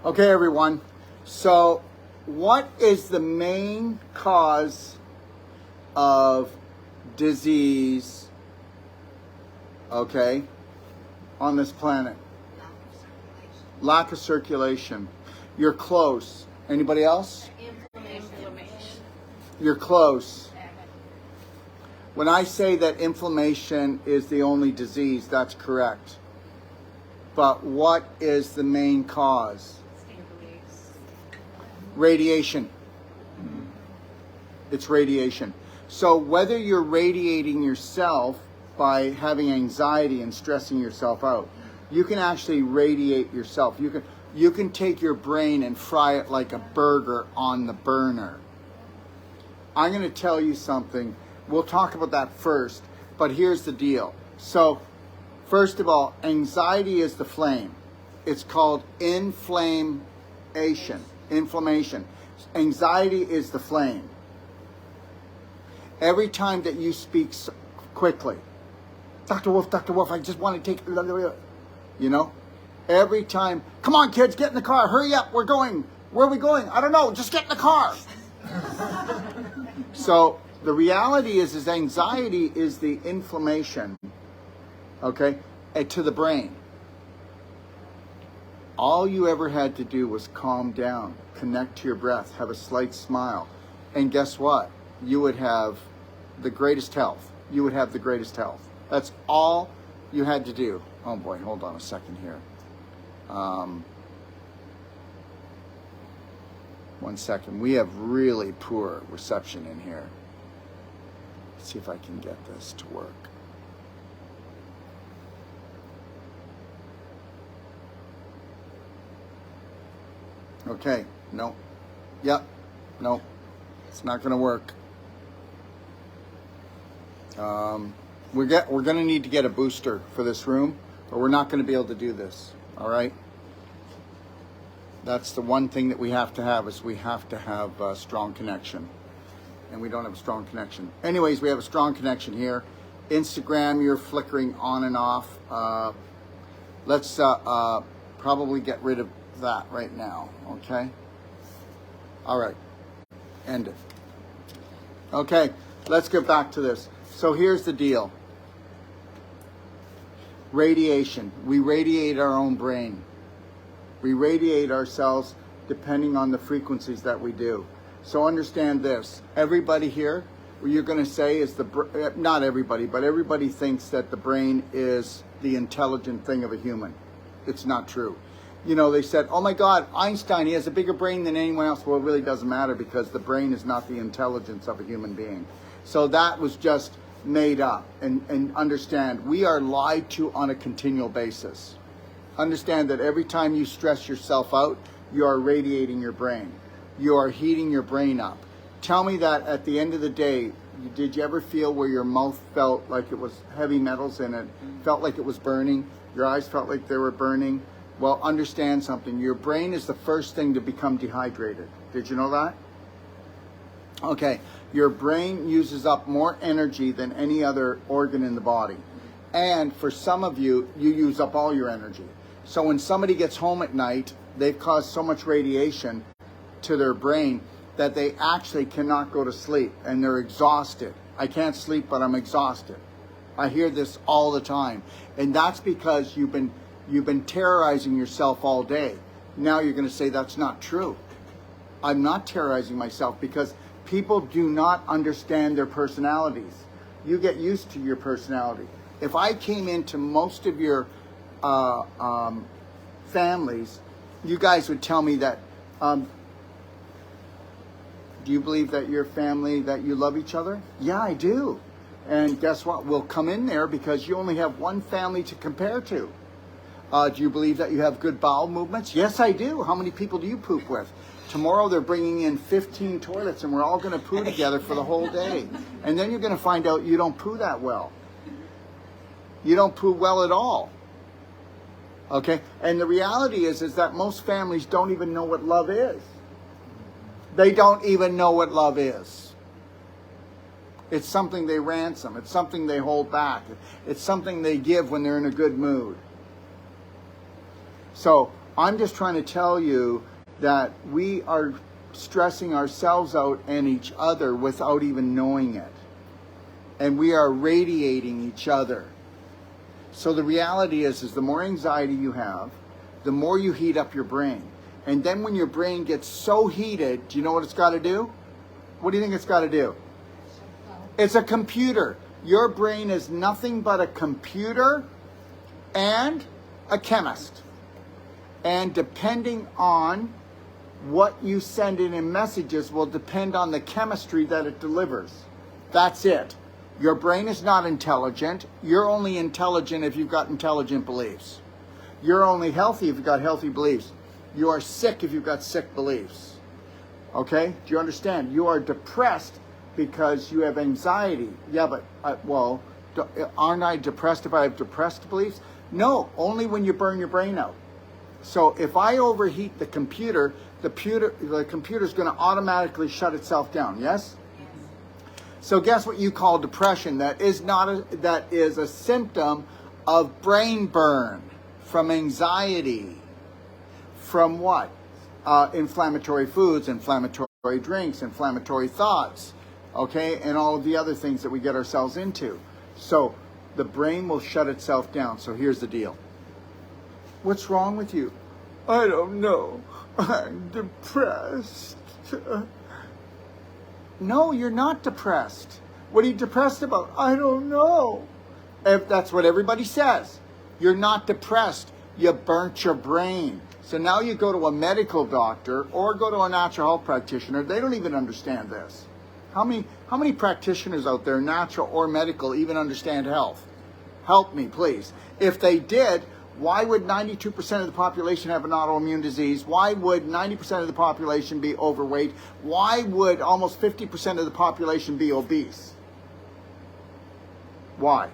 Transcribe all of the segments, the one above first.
Okay, everyone. So, what is the main cause of disease, okay, on this planet? Lack of circulation. You're close. Anybody else? Inflammation. You're close. When I say that inflammation is the only disease, that's correct. But what is the main cause? Radiation. It's radiation. So whether you're radiating yourself by having anxiety and stressing yourself out, you can actually radiate yourself. You can take your brain and fry it like a burger on the burner. I'm going to tell you something. We'll talk about that first, but here's the deal. So, first of all, anxiety is the flame. It's called inflammation. Anxiety is the flame. Every time that you speak quickly, Dr. Wolfe, I just want to take, every time, come on kids, get in the car, hurry up, we're going. Where are we going? I don't know, just get in the car. So the reality is anxiety is the inflammation, okay, to the brain. All you ever had to do was calm down, connect to your breath, have a slight smile. And guess what? You would have the greatest health. You would have the greatest health. That's all you had to do. Oh boy, hold on a second here. 1 second. We have really poor reception in here. Let's see if I can get this to work. Okay, no. Yep, no. It's not going to work. We're going to need to get a booster for this room, or we're not going to be able to do this. All right. That's the one thing that we have to have is we have to have a strong connection, and we don't have a strong connection. Anyways, we have a strong connection here. Instagram, you're flickering on and off. Let's probably get rid of that right now. Okay. All right. End it. Okay. Let's get back to this. So here's the deal. Radiation. We radiate our own brain. We radiate ourselves depending on the frequencies that we do. So understand this. Everybody here, what you're going to say is not everybody, but everybody thinks that the brain is the intelligent thing of a human. It's not true. They said, oh my God, Einstein, he has a bigger brain than anyone else. Well, it really doesn't matter because the brain is not the intelligence of a human being. So that was just made up. And understand, we are lied to on a continual basis. Understand that every time you stress yourself out, you are radiating your brain. You are heating your brain up. Tell me that at the end of the day, did you ever feel where your mouth felt like it was heavy metals in it, felt like it was burning, your eyes felt like they were burning? Well, understand something. Your brain is the first thing to become dehydrated. Did you know that? Okay. Your brain uses up more energy than any other organ in the body. And for some of you, you use up all your energy. So when somebody gets home at night, they've caused so much radiation to their brain that they actually cannot go to sleep and they're exhausted. I can't sleep, but I'm exhausted. I hear this all the time. And that's because you've been terrorizing yourself all day. Now you're going to say that's not true. I'm not terrorizing myself because people do not understand their personalities. You get used to your personality. If I came into most of your families, you guys would tell me that, do you believe that your family, that you love each other? Yeah, I do. And guess what? We'll come in there because you only have one family to compare to. Do you believe that you have good bowel movements? Yes, I do. How many people do you poop with? Tomorrow they're bringing in 15 toilets and we're all going to poo together for the whole day. And then you're going to find out you don't poo that well. You don't poo well at all. Okay? And the reality is that most families don't even know what love is. They don't even know what love is. It's something they ransom. It's something they hold back. It's something they give when they're in a good mood. So I'm just trying to tell you that we are stressing ourselves out and each other without even knowing it. And we are radiating each other. So the reality is the more anxiety you have, the more you heat up your brain. And then when your brain gets so heated, do you know what it's got to do? What do you think it's got to do? It's a computer. Your brain is nothing but a computer and a chemist. And depending on what you send in messages will depend on the chemistry that it delivers. That's it. Your brain is not intelligent. You're only intelligent if you've got intelligent beliefs. You're only healthy if you've got healthy beliefs. You are sick if you've got sick beliefs. Okay? Do you understand? You are depressed because you have anxiety. Yeah, but, aren't I depressed if I have depressed beliefs? No, only when you burn your brain out. So if I overheat the computer, the computer's going to automatically shut itself down. Yes? So guess what you call depression? That is a symptom of brain burn from anxiety. From what? Inflammatory foods, inflammatory drinks, inflammatory thoughts, okay, and all of the other things that we get ourselves into. So the brain will shut itself down. So here's the deal. What's wrong with you? I don't know. I'm depressed. No, you're not depressed. What are you depressed about? I don't know. If that's what everybody says. You're not depressed. You burnt your brain. So now you go to a medical doctor or go to a natural health practitioner. They don't even understand this. How many practitioners out there, natural or medical, even understand health? Help me, please. If they did, why would 92% of the population have an autoimmune disease? Why would 90% of the population be overweight? Why would almost 50% of the population be obese? Why?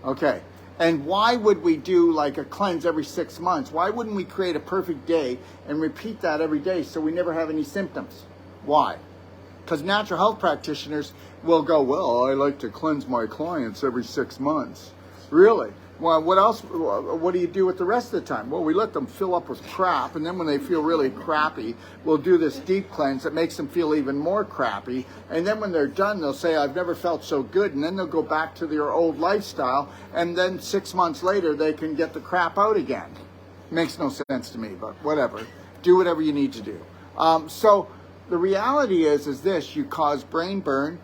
Okay. And why would we do like a cleanse every 6 months? Why wouldn't we create a perfect day and repeat that every day so we never have any symptoms? Why? Because natural health practitioners will go, well, I like to cleanse my clients every 6 months. Really? Well, what else? What do you do with the rest of the time? Well, we let them fill up with crap, and then when they feel really crappy, we'll do this deep cleanse that makes them feel even more crappy. And then when they're done, they'll say, I've never felt so good, and then they'll go back to their old lifestyle, and then 6 months later, they can get the crap out again. Makes no sense to me, but whatever. Do whatever you need to do. So the reality is this: you cause brain burn,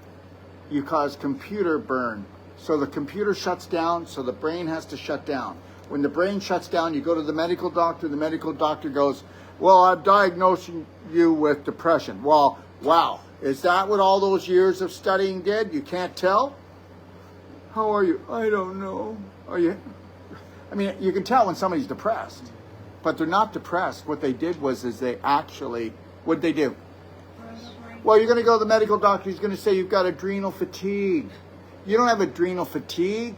you cause computer burn. So the computer shuts down, so the brain has to shut down. When the brain shuts down, you go to the medical doctor goes, well, I'm diagnosing you with depression. Well, wow, is that what all those years of studying did? You can't tell? How are you? I don't know. Are you? I mean, you can tell when somebody's depressed, but they're not depressed. What they did was they actually, what'd they do? Well, you're going to go to the medical doctor, he's going to say you've got adrenal fatigue. You don't have adrenal fatigue.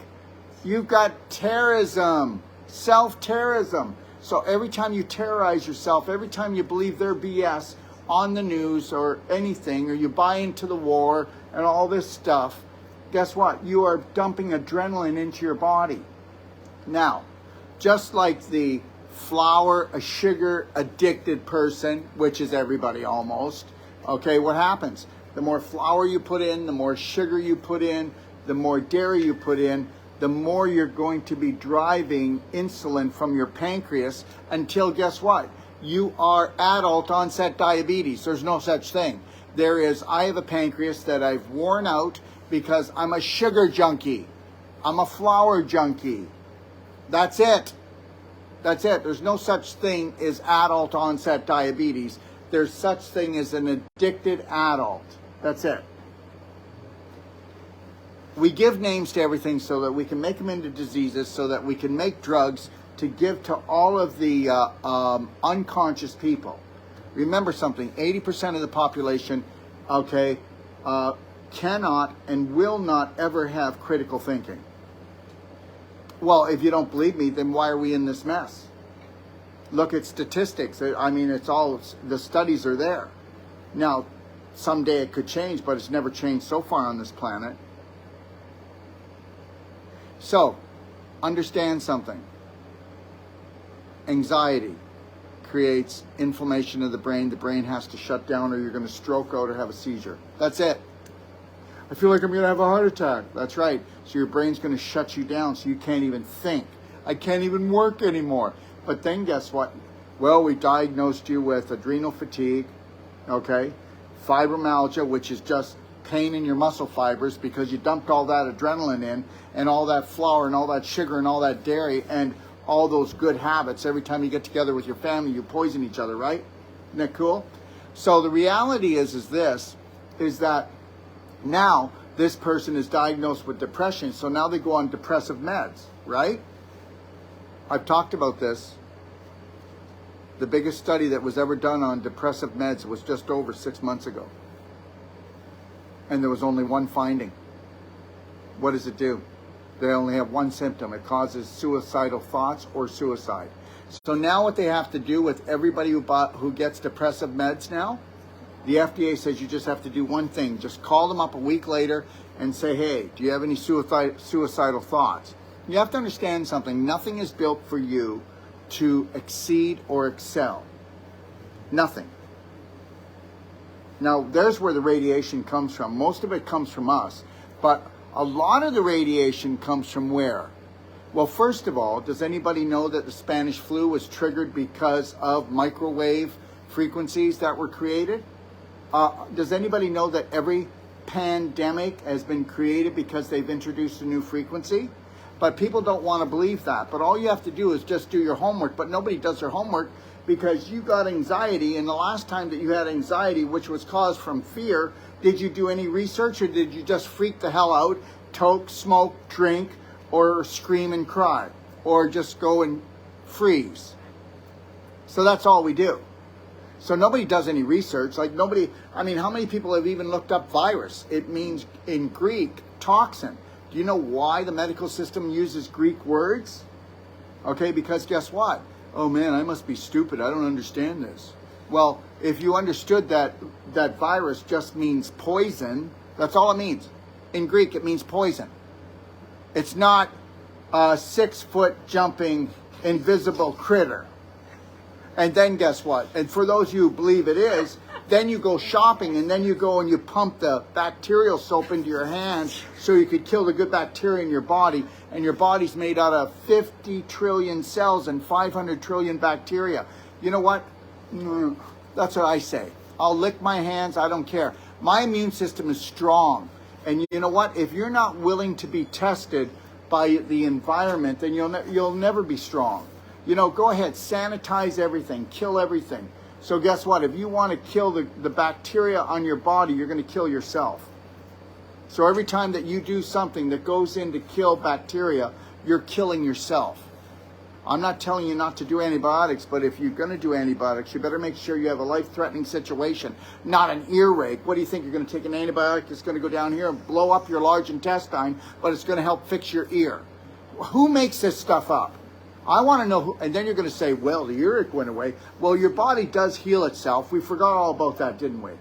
You've got terrorism, self-terrorism. So every time you terrorize yourself, every time you believe their BS on the news or anything, or you buy into the war and all this stuff, guess what? You are dumping adrenaline into your body. Now, just like the flour, a sugar addicted person, which is everybody almost, okay, what happens? The more flour you put in, the more sugar you put in, the more dairy you put in, the more you're going to be driving insulin from your pancreas until, guess what? You are adult onset diabetes. There's no such thing. I have a pancreas that I've worn out because I'm a sugar junkie. I'm a flour junkie. That's it. That's it. There's no such thing as adult onset diabetes. There's such thing as an addicted adult. That's it. We give names to everything so that we can make them into diseases, so that we can make drugs to give to all of the unconscious people. Remember something, 80% of the population, okay, cannot and will not ever have critical thinking. Well, if you don't believe me, then why are we in this mess? Look at statistics. I mean, the studies are there. Now, someday it could change, but it's never changed so far on this planet. So, understand something. Anxiety creates inflammation of the brain. The brain has to shut down or you're going to stroke out or have a seizure. That's it. I feel like I'm going to have a heart attack. That's right. So your brain's going to shut you down so you can't even think. I can't even work anymore. But then guess what? Well, we diagnosed you with adrenal fatigue, okay? Fibromyalgia, which is just pain in your muscle fibers because you dumped all that adrenaline in and all that flour and all that sugar and all that dairy and all those good habits. Every time you get together with your family, you poison each other, right? Isn't that cool? So the reality is that now this person is diagnosed with depression. So now they go on depressive meds, right? I've talked about this. The biggest study that was ever done on depressive meds was just over 6 months ago. And there was only one finding. What does it do? They only have one symptom. It causes suicidal thoughts or suicide. So now what they have to do with everybody who gets depressive meds now, the FDA says you just have to do one thing. Just call them up a week later and say, hey, do you have any suicidal thoughts? You have to understand something. Nothing is built for you to exceed or excel. Nothing. Now, there's where the radiation comes from. Most of it comes from us. But a lot of the radiation comes from where? Well, first of all, does anybody know that the Spanish flu was triggered because of microwave frequencies that were created? Does anybody know that every pandemic has been created because they've introduced a new frequency? But people don't want to believe that. But all you have to do is just do your homework. But nobody does their homework because you got anxiety. And the last time that you had anxiety, which was caused from fear, did you do any research or did you just freak the hell out, toke, smoke, drink, or scream and cry, or just go and freeze? So that's all we do. So nobody does any research. Like nobody, I mean, how many people have even looked up virus? It means in Greek, toxin. Do you know why the medical system uses Greek words? Okay, because guess what? Oh man, I must be stupid. I don't understand this. Well, if you understood that virus just means poison, that's all it means. In Greek, it means poison. It's not a 6-foot jumping invisible critter. And then guess what? And for those of you who believe it is, then you go shopping and then you go and you pump the bacterial soap into your hands so you could kill the good bacteria in your body. And your body's made out of 50 trillion cells and 500 trillion bacteria. You know what? That's what I say. I'll lick my hands. I don't care. My immune system is strong. And you know what? If you're not willing to be tested by the environment, then you'll never be strong. You know, go ahead, sanitize everything, kill everything. So guess what? If you want to kill the bacteria on your body, you're going to kill yourself. So every time that you do something that goes in to kill bacteria, you're killing yourself. I'm not telling you not to do antibiotics, but if you're going to do antibiotics, you better make sure you have a life-threatening situation, not an earache. What do you think? You're going to take an antibiotic that's going to go down here and blow up your large intestine, but it's going to help fix your ear. Who makes this stuff up? I want to know who, and then you're going to say, well, the earache went away. Well, your body does heal itself. We forgot all about that, didn't we?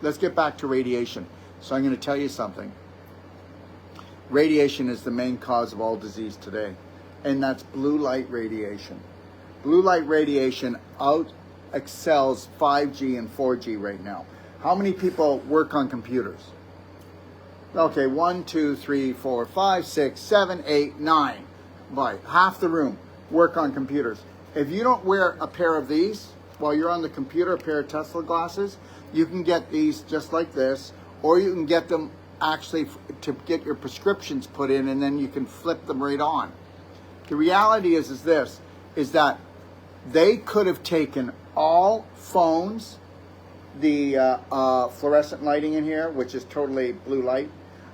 Let's get back to radiation. So I'm going to tell you something. Radiation is the main cause of all disease today, and that's blue light radiation. Blue light radiation out excels 5G and 4G right now. How many people work on computers? Okay, 1, 2, 3, 4, 5, 6, 7, 8, 9. By half the room work on computers. If you don't wear a pair of these while you're on the computer, a pair of Tesla glasses, you can get these just like this, or you can get them actually to get your prescriptions put in, and then you can flip them right on. The reality is that they could have taken all phones, the fluorescent lighting in here, which is totally blue light,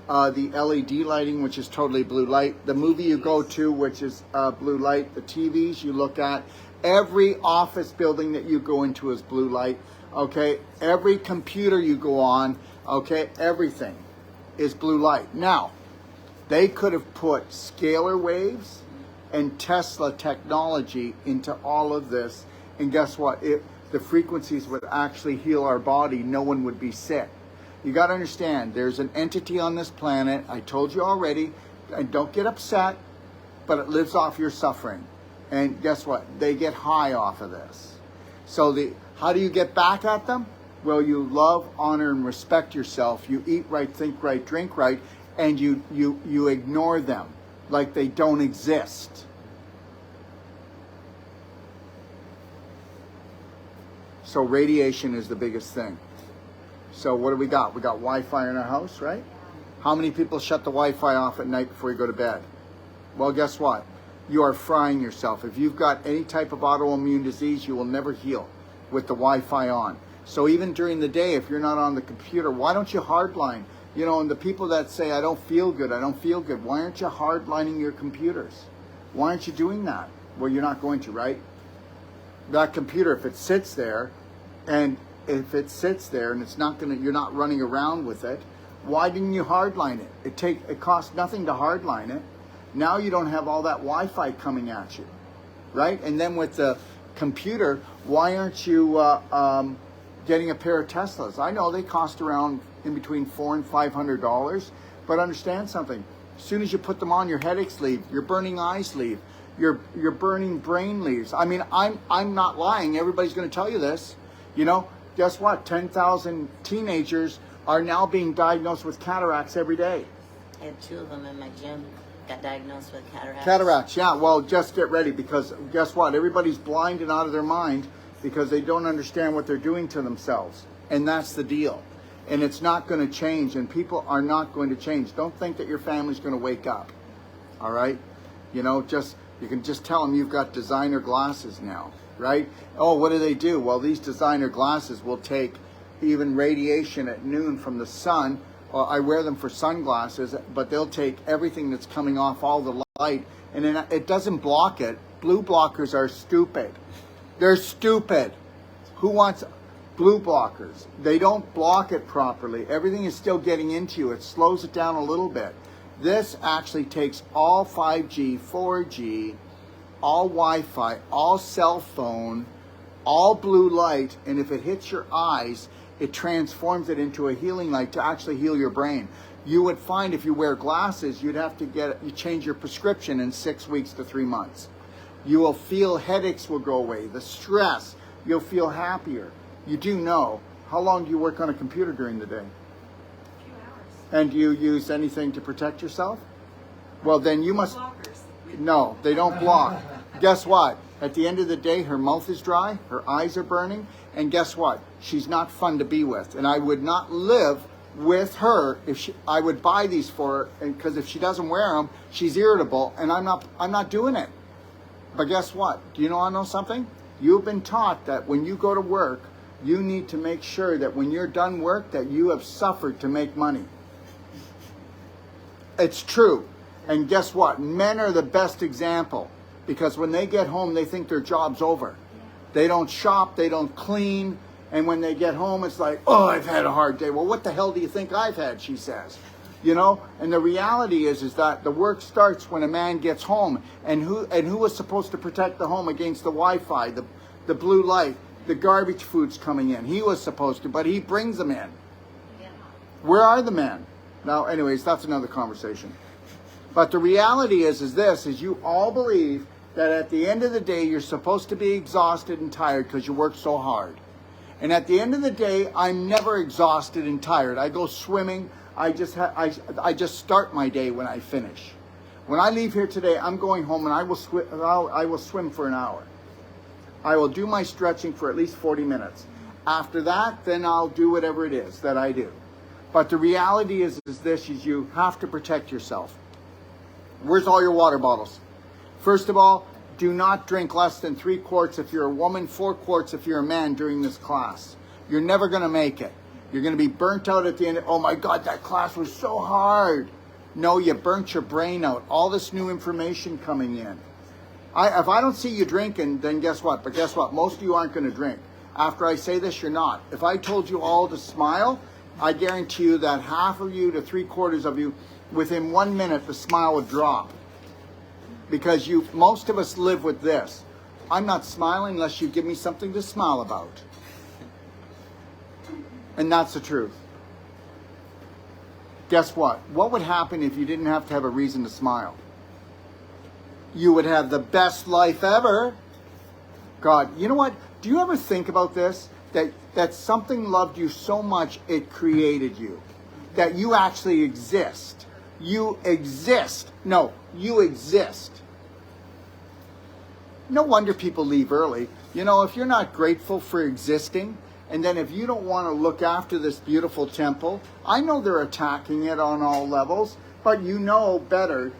the LED lighting, which is totally blue light, the movie you go to, which is blue light, the TVs you look at, every office building that you go into is blue light, okay? Every computer you go on, okay? Everything is blue light. Now, they could have put scalar waves and Tesla technology into all of this, and guess what? If the frequencies would actually heal our body, no one would be sick. You got to understand, there's an entity on this planet, I told you already, and don't get upset, but it lives off your suffering. And guess what? They get high off of this. So how do you get back at them? Well, you love, honor, and respect yourself. You eat right, think right, drink right, and you ignore them like they don't exist. So radiation is the biggest thing. So what do we got? We got Wi-Fi in our house, right? How many people shut the Wi-Fi off at night before you go to bed? Well, guess what? You are frying yourself. If you've got any type of autoimmune disease, you will never heal with the Wi-Fi on. So even during the day, if you're not on the computer, why don't you hardline? You know, and the people that say, I don't feel good, why aren't you hardlining your computers? Why aren't you doing that? Well, you're not going to, right? That computer, if it sits there, and it's not gonna, you're not running around with it, why didn't you hardline it? It costs nothing to hardline it. Now you don't have all that Wi-Fi coming at you, right? And then with the computer, why aren't you getting a pair of Teslas? I know they cost around in between $400 and $500, but understand something. As soon as you put them on, your headaches leave, your burning eyes leave, your burning brain leaves. I mean, I'm not lying. Everybody's going to tell you this. You know, guess what? 10,000 teenagers are now being diagnosed with cataracts every day. I have 2 of them in my gym. Got diagnosed with cataracts. Cataracts, yeah. Well, just get ready, because guess what? Everybody's blind and out of their mind because they don't understand what they're doing to themselves. And that's the deal. And it's not going to change, and people are not going to change. Don't think that your family's going to wake up. All right? You know, you can just tell them you've got designer glasses now, right? Oh, what do? Well, these designer glasses will take even radiation at noon from the sun. Well, I wear them for sunglasses, but they'll take everything that's coming off, all the light, and then it doesn't block it. Blue blockers are stupid. They're stupid. Who wants blue blockers? They don't block it properly. Everything is still getting into you. It slows it down a little bit. This actually takes all 5G, 4G, all Wi-Fi, all cell phone, all blue light, and if it hits your eyes, it transforms it into a healing light to actually heal your brain. You would find if you wear glasses, you'd have to change your prescription in 6 weeks to 3 months. You will feel headaches will go away, the stress, you'll feel happier. You do know, how long do you work on a computer during the day? A few hours. And do you use anything to protect yourself? Well, then you must... Blockers. No, they don't block. Guess what? At the end of the day, her mouth is dry, her eyes are burning, and guess what? She's not fun to be with. And I would not live with her if I would buy these for her, because if she doesn't wear them, she's irritable, and I'm not doing it. But guess what? Do you know something? You've been taught that when you go to work, you need to make sure that when you're done work, that you have suffered to make money. It's true. And guess what? Men are the best example, because when they get home, they think their job's over. They don't shop, they don't clean, and when they get home, it's like, oh, I've had a hard day. Well, what the hell do you think I've had, she says. You know, and the reality is that the work starts when a man gets home, and who was supposed to protect the home against the Wi-Fi, the blue light, the garbage foods coming in? He was supposed to, but he brings them in. Where are the men? Now, anyways, that's another conversation. But the reality is you all believe that at the end of the day, you're supposed to be exhausted and tired because you worked so hard. And at the end of the day, I'm never exhausted and tired. I go swimming. I just start my day when I finish. When I leave here today, I'm going home and I will swim for an hour. I will do my stretching for at least 40 minutes. After that, then I'll do whatever it is that I do. But the reality is you have to protect yourself. Where's all your water bottles? First of all, do not drink less than 3 quarts if you're a woman, 4 quarts if you're a man during this class. You're never going to make it. You're going to be burnt out at the end. Oh my God, that class was so hard. No, you burnt your brain out. All this new information coming in. If I don't see you drinking, then guess what? But guess what? Most of you aren't going to drink. After I say this, you're not. If I told you all to smile, I guarantee you that half of you to 3/4 of you, within 1 minute, the smile would drop. Because most of us live with this. I'm not smiling unless you give me something to smile about. And that's the truth. Guess what? What would happen if you didn't have to have a reason to smile? you would have the best life ever. God, you know what? Do you ever think about this? That something loved you so much it created you. That you actually exist. You exist. No, you exist. No wonder people leave early. You know, if you're not grateful for existing, and then if you don't want to look after this beautiful temple, I know they're attacking it on all levels, but you know better.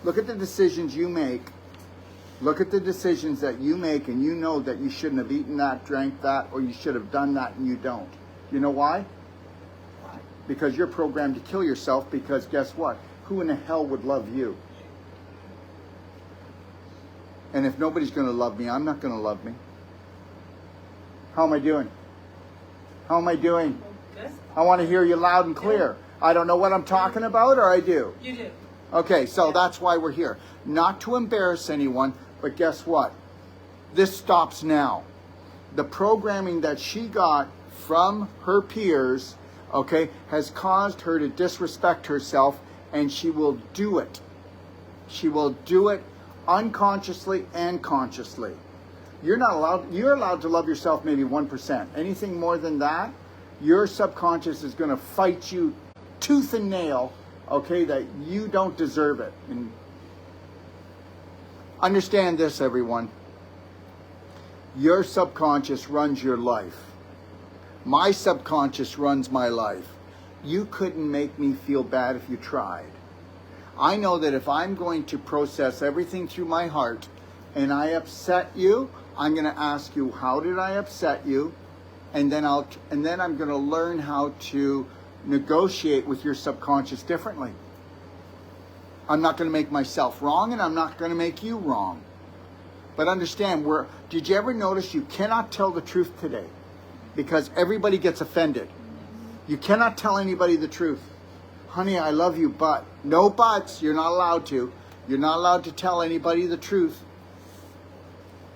Look at the decisions you make. Look at the decisions that you make, and you know that you shouldn't have eaten that, drank that, or you should have done that, and you don't. You know why? Because you're programmed to kill yourself, because guess what? Who in the hell would love you? And if nobody's going to love me, I'm not going to love me. How am I doing? How am I doing? Good. I want to hear you loud and clear. I don't know what I'm talking about, or I do? You do. Okay, so that's why we're here. Not to embarrass anyone, but guess what? This stops now. The programming that she got from her peers, okay, has caused her to disrespect herself, and she will do it. She will do it unconsciously and consciously. You're allowed to love yourself maybe 1%. Anything more than that, your subconscious is going to fight you tooth and nail, okay, that you don't deserve it. And understand this, everyone. Your subconscious runs your life. My subconscious runs my life. You couldn't make me feel bad if you tried. I know that if I'm going to process everything through my heart and I upset you, I'm going to ask you, how did I upset you? And then I'm going to learn how to negotiate with your subconscious differently. I'm not going to make myself wrong, and I'm not going to make you wrong. But understand, did you ever notice you cannot tell the truth today? Because everybody gets offended. You cannot tell anybody the truth. Honey, I love you, but. No buts. You're not allowed to. You're not allowed to tell anybody the truth.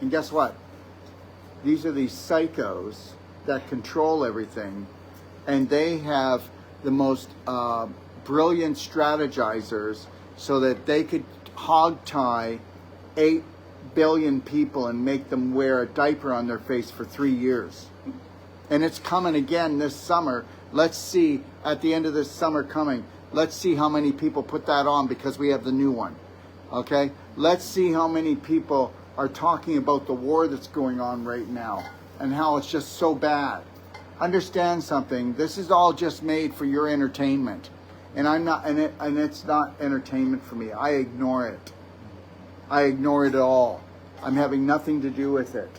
And guess what? These are these psychos that control everything. And they have the most brilliant strategizers so that they could hog tie 8 billion people and make them wear a diaper on their face for 3 years. And it's coming again this summer. Let's see, at the end of this summer coming, let's see how many people put that on, because we have the new one. Okay? Let's see how many people are talking about the war that's going on right now and how it's just so bad. Understand something. This is all just made for your entertainment. And it's not entertainment for me. I ignore it. I ignore it all. I'm having nothing to do with it.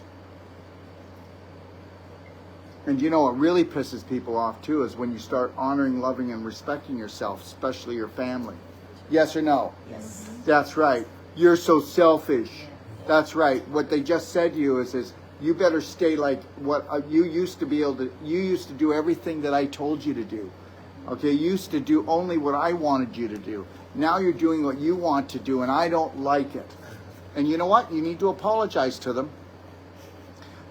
And you know what really pisses people off too is when you start honoring, loving, and respecting yourself, especially your family. Yes or no? Yes. That's right. You're so selfish. That's right. What they just said to you is you better stay like what you used to be able to. You used to do everything that I told you to do. Okay, you used to do only what I wanted you to do. Now you're doing what you want to do, and I don't like it. And you know what? You need to apologize to them.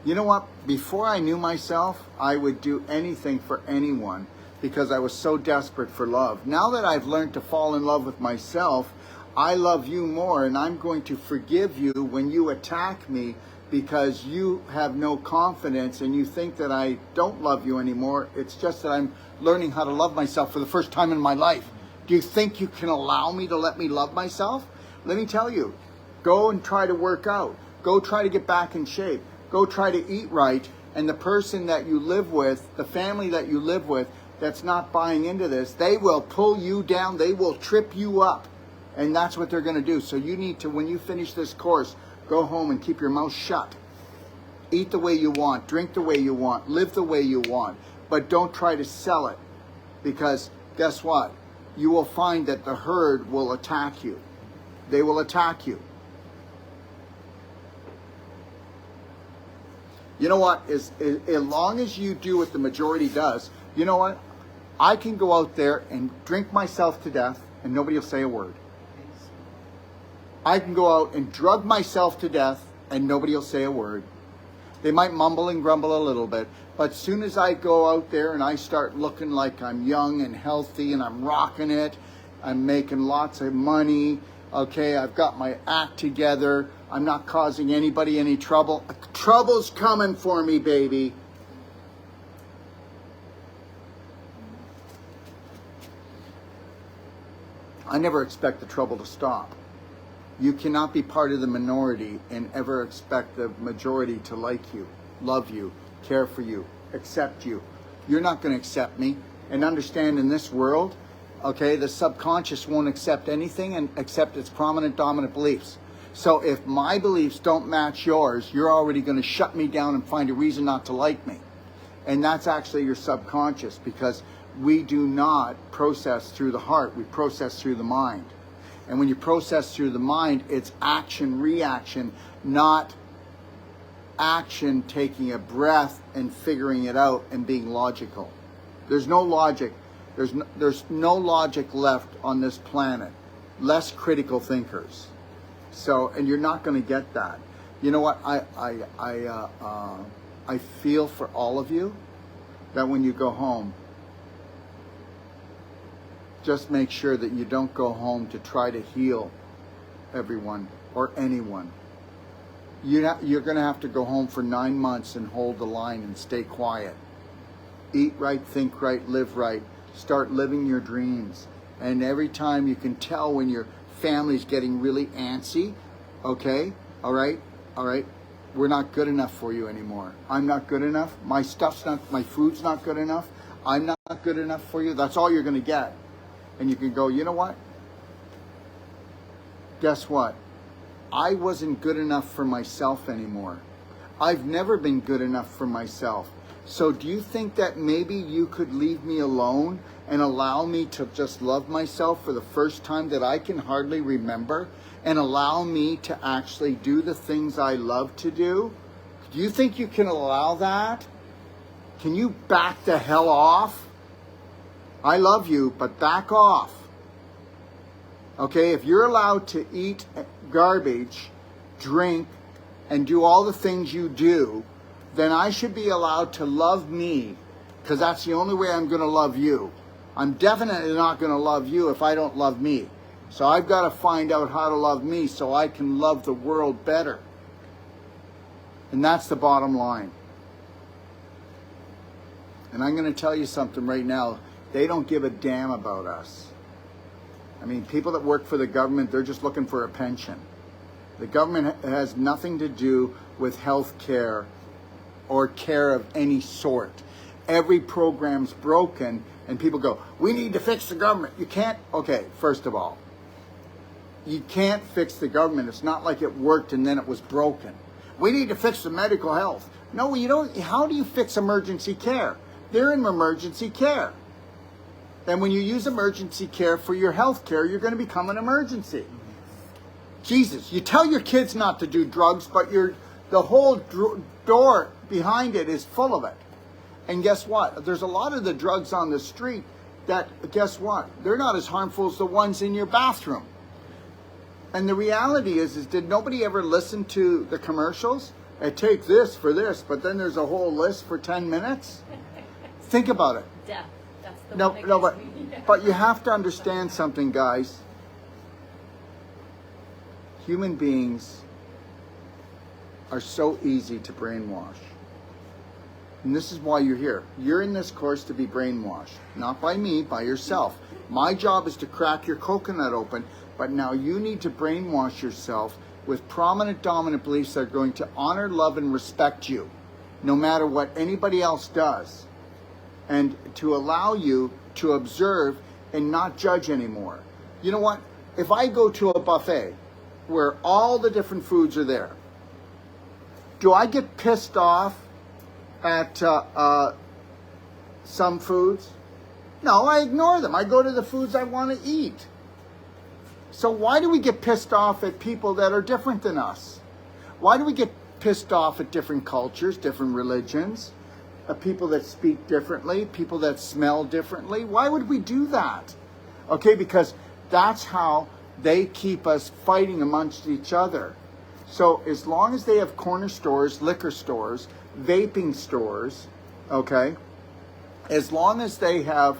You know what? Before I knew myself, I would do anything for anyone because I was so desperate for love. Now that I've learned to fall in love with myself, I love you more, and I'm going to forgive you when you attack me because you have no confidence and you think that I don't love you anymore. It's just that I'm learning how to love myself for the first time in my life. Do you think you can allow me to let me love myself? Let me tell you, go and try to work out. Go try to get back in shape. Go try to eat right. And the person that you live with, the family that you live with, that's not buying into this, they will pull you down. They will trip you up. And that's what they're going to do. So you need to, when you finish this course, go home and keep your mouth shut. Eat the way you want. Drink the way you want. Live the way you want. But don't try to sell it. Because guess what? You will find that the herd will attack you. They will attack you. You know what? As long as you do what the majority does, you know what? I can go out there and drink myself to death and nobody will say a word. I can go out and drug myself to death and nobody will say a word. They might mumble and grumble a little bit, but as soon as I go out there and I start looking like I'm young and healthy and I'm rocking it, I'm making lots of money, Okay, I've got my act together. I'm not causing anybody any trouble. Trouble's coming for me, baby. I never expect the trouble to stop. You cannot be part of the minority and ever expect the majority to like you, love you, care for you, accept you. You're not going to accept me. And understand, in this world, okay, the subconscious won't accept anything and accept its prominent dominant beliefs. So if my beliefs don't match yours, you're already going to shut me down and find a reason not to like me. And that's actually your subconscious, because we do not process through the heart, we process through the mind. And when you process through the mind, it's action, reaction, not action, taking a breath and figuring it out and being logical. There's no logic. There's no logic left on this planet. Less critical thinkers. So, and you're not going to get that. You know what? I feel for all of you that when you go home, just make sure that you don't go home to try to heal everyone or anyone. You're going to have to go home for 9 months and hold the line and stay quiet. Eat right, think right, live right. Start living your dreams. And every time you can tell when your family's getting really antsy, okay, all right, we're not good enough for you anymore. I'm not good enough. My food's not good enough. I'm not good enough for you. That's all you're going to get. And you can go, you know what? Guess what? I wasn't good enough for myself anymore. I've never been good enough for myself. So do you think that maybe you could leave me alone and allow me to just love myself for the first time that I can hardly remember, and allow me to actually do the things I love to do? Do you think you can allow that? Can you back the hell off? I love you, but back off. Okay, if you're allowed to eat garbage, drink, and do all the things you do, then I should be allowed to love me, because that's the only way I'm going to love you. I'm definitely not going to love you if I don't love me. So I've got to find out how to love me so I can love the world better. And that's the bottom line. And I'm going to tell you something right now. They don't give a damn about us. I mean, people that work for the government, they're just looking for a pension. The government has nothing to do with health care or care of any sort. Every program's broken, and people go, we need to fix the government. You can't, okay, first of all, you can't fix the government. It's not like it worked and then it was broken. We need to fix the medical health. No, you don't. How do you fix emergency care? They're in emergency care. And when you use emergency care for your health care, you're going to become an emergency. Jesus, you tell your kids not to do drugs, but the whole door behind it is full of it. And guess what? There's a lot of the drugs on the street that, guess what? They're not as harmful as the ones in your bathroom. And the reality is did nobody ever listen to the commercials? I take this for this, but then there's a whole list for 10 minutes? Think about it. Death. That's the No, one that no, gets me. but you have to understand something, guys. Human beings are so easy to brainwash. And this is why you're here. You're in this course to be brainwashed. Not by me, by yourself. My job is to crack your coconut open, but now you need to brainwash yourself with prominent dominant beliefs that are going to honor, love, and respect you, no matter what anybody else does. And to allow you to observe and not judge anymore. You know what? If I go to a buffet where all the different foods are there, do I get pissed off at some foods? No, I ignore them. I go to the foods I want to eat. So why do we get pissed off at people that are different than us? Why do we get pissed off at different cultures, different religions? People that speak differently, people that smell differently. Why would we do that? Okay, because that's how they keep us fighting amongst each other. So as long as they have corner stores, liquor stores, vaping stores, okay, as long as they have,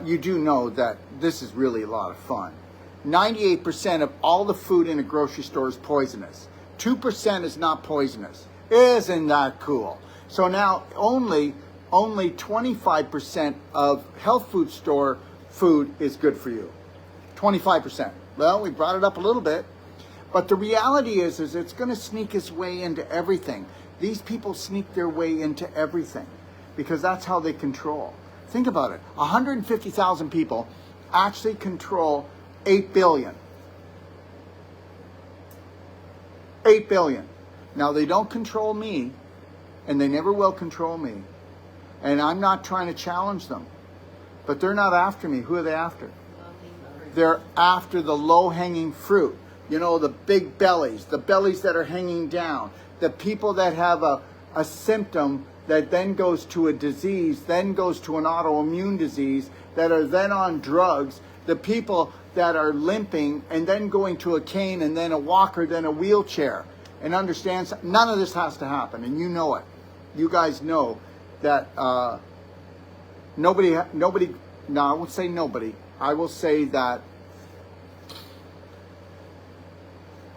you do know that this is really a lot of fun. 98% of all the food in a grocery store is poisonous. 2% is not poisonous. Isn't that cool? So now only 25% of health food store food is good for you. 25%. Well, we brought it up a little bit. But the reality is it's going to sneak its way into everything. These people sneak their way into everything because that's how they control. Think about it. 150,000 people actually control 8 billion. 8 billion. Now, they don't control me, and they never will control me. And I'm not trying to challenge them. But they're not after me. Who are they after? They're after the low-hanging fruit. You know, the big bellies, the bellies that are hanging down, the people that have a symptom that then goes to a disease, then goes to an autoimmune disease, that are then on drugs, the people that are limping and then going to a cane and then a walker, then a wheelchair. And understand, none of this has to happen, and you know it. You guys know that nobody, no, I won't say nobody. I will say that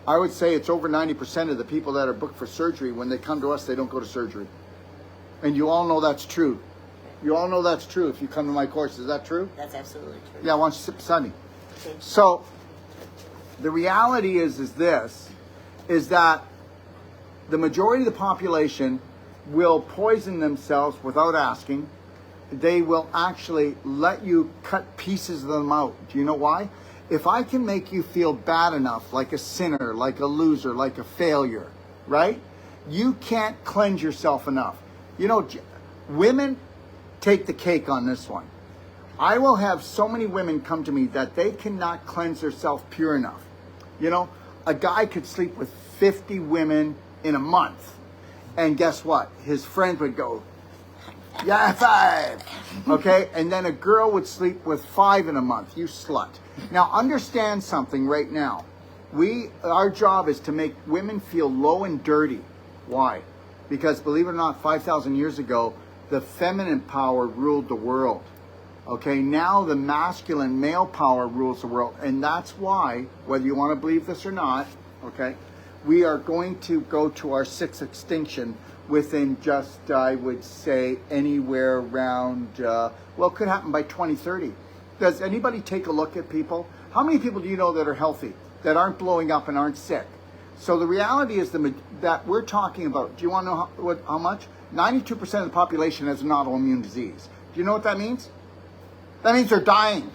I would say it's over 90% of the people that are booked for surgery, when they come to us, they don't go to surgery. And you all know that's true. You all know that's true if you come to my course. Is that true? That's absolutely true. Yeah, I want you to sip sunny. Okay. So the reality is that the majority of the population will poison themselves without asking. They will actually let you cut pieces of them out. Do you know why? If I can make you feel bad enough, like a sinner, like a loser, like a failure, right? You can't cleanse yourself enough. You know, women take the cake on this one. I will have so many women come to me that they cannot cleanse themselves pure enough. You know, a guy could sleep with 50 women in a month. And guess what? His friends would go, yeah, 5. Okay? And then a girl would sleep with 5 in a month. You slut. Now, understand something right now. Our job is to make women feel low and dirty. Why? Because believe it or not, 5,000 years ago, the feminine power ruled the world. Okay? Now the masculine male power rules the world. And that's why, whether you want to believe this or not, okay, we are going to go to our 6th extinction within just, I would say, anywhere around, well, it could happen by 2030. Does anybody take a look at people? How many people do you know that are healthy, that aren't blowing up and aren't sick? So the reality is that we're talking about, do you want to know how much? 92% of the population has an autoimmune disease. Do you know what that means? That means they're dying.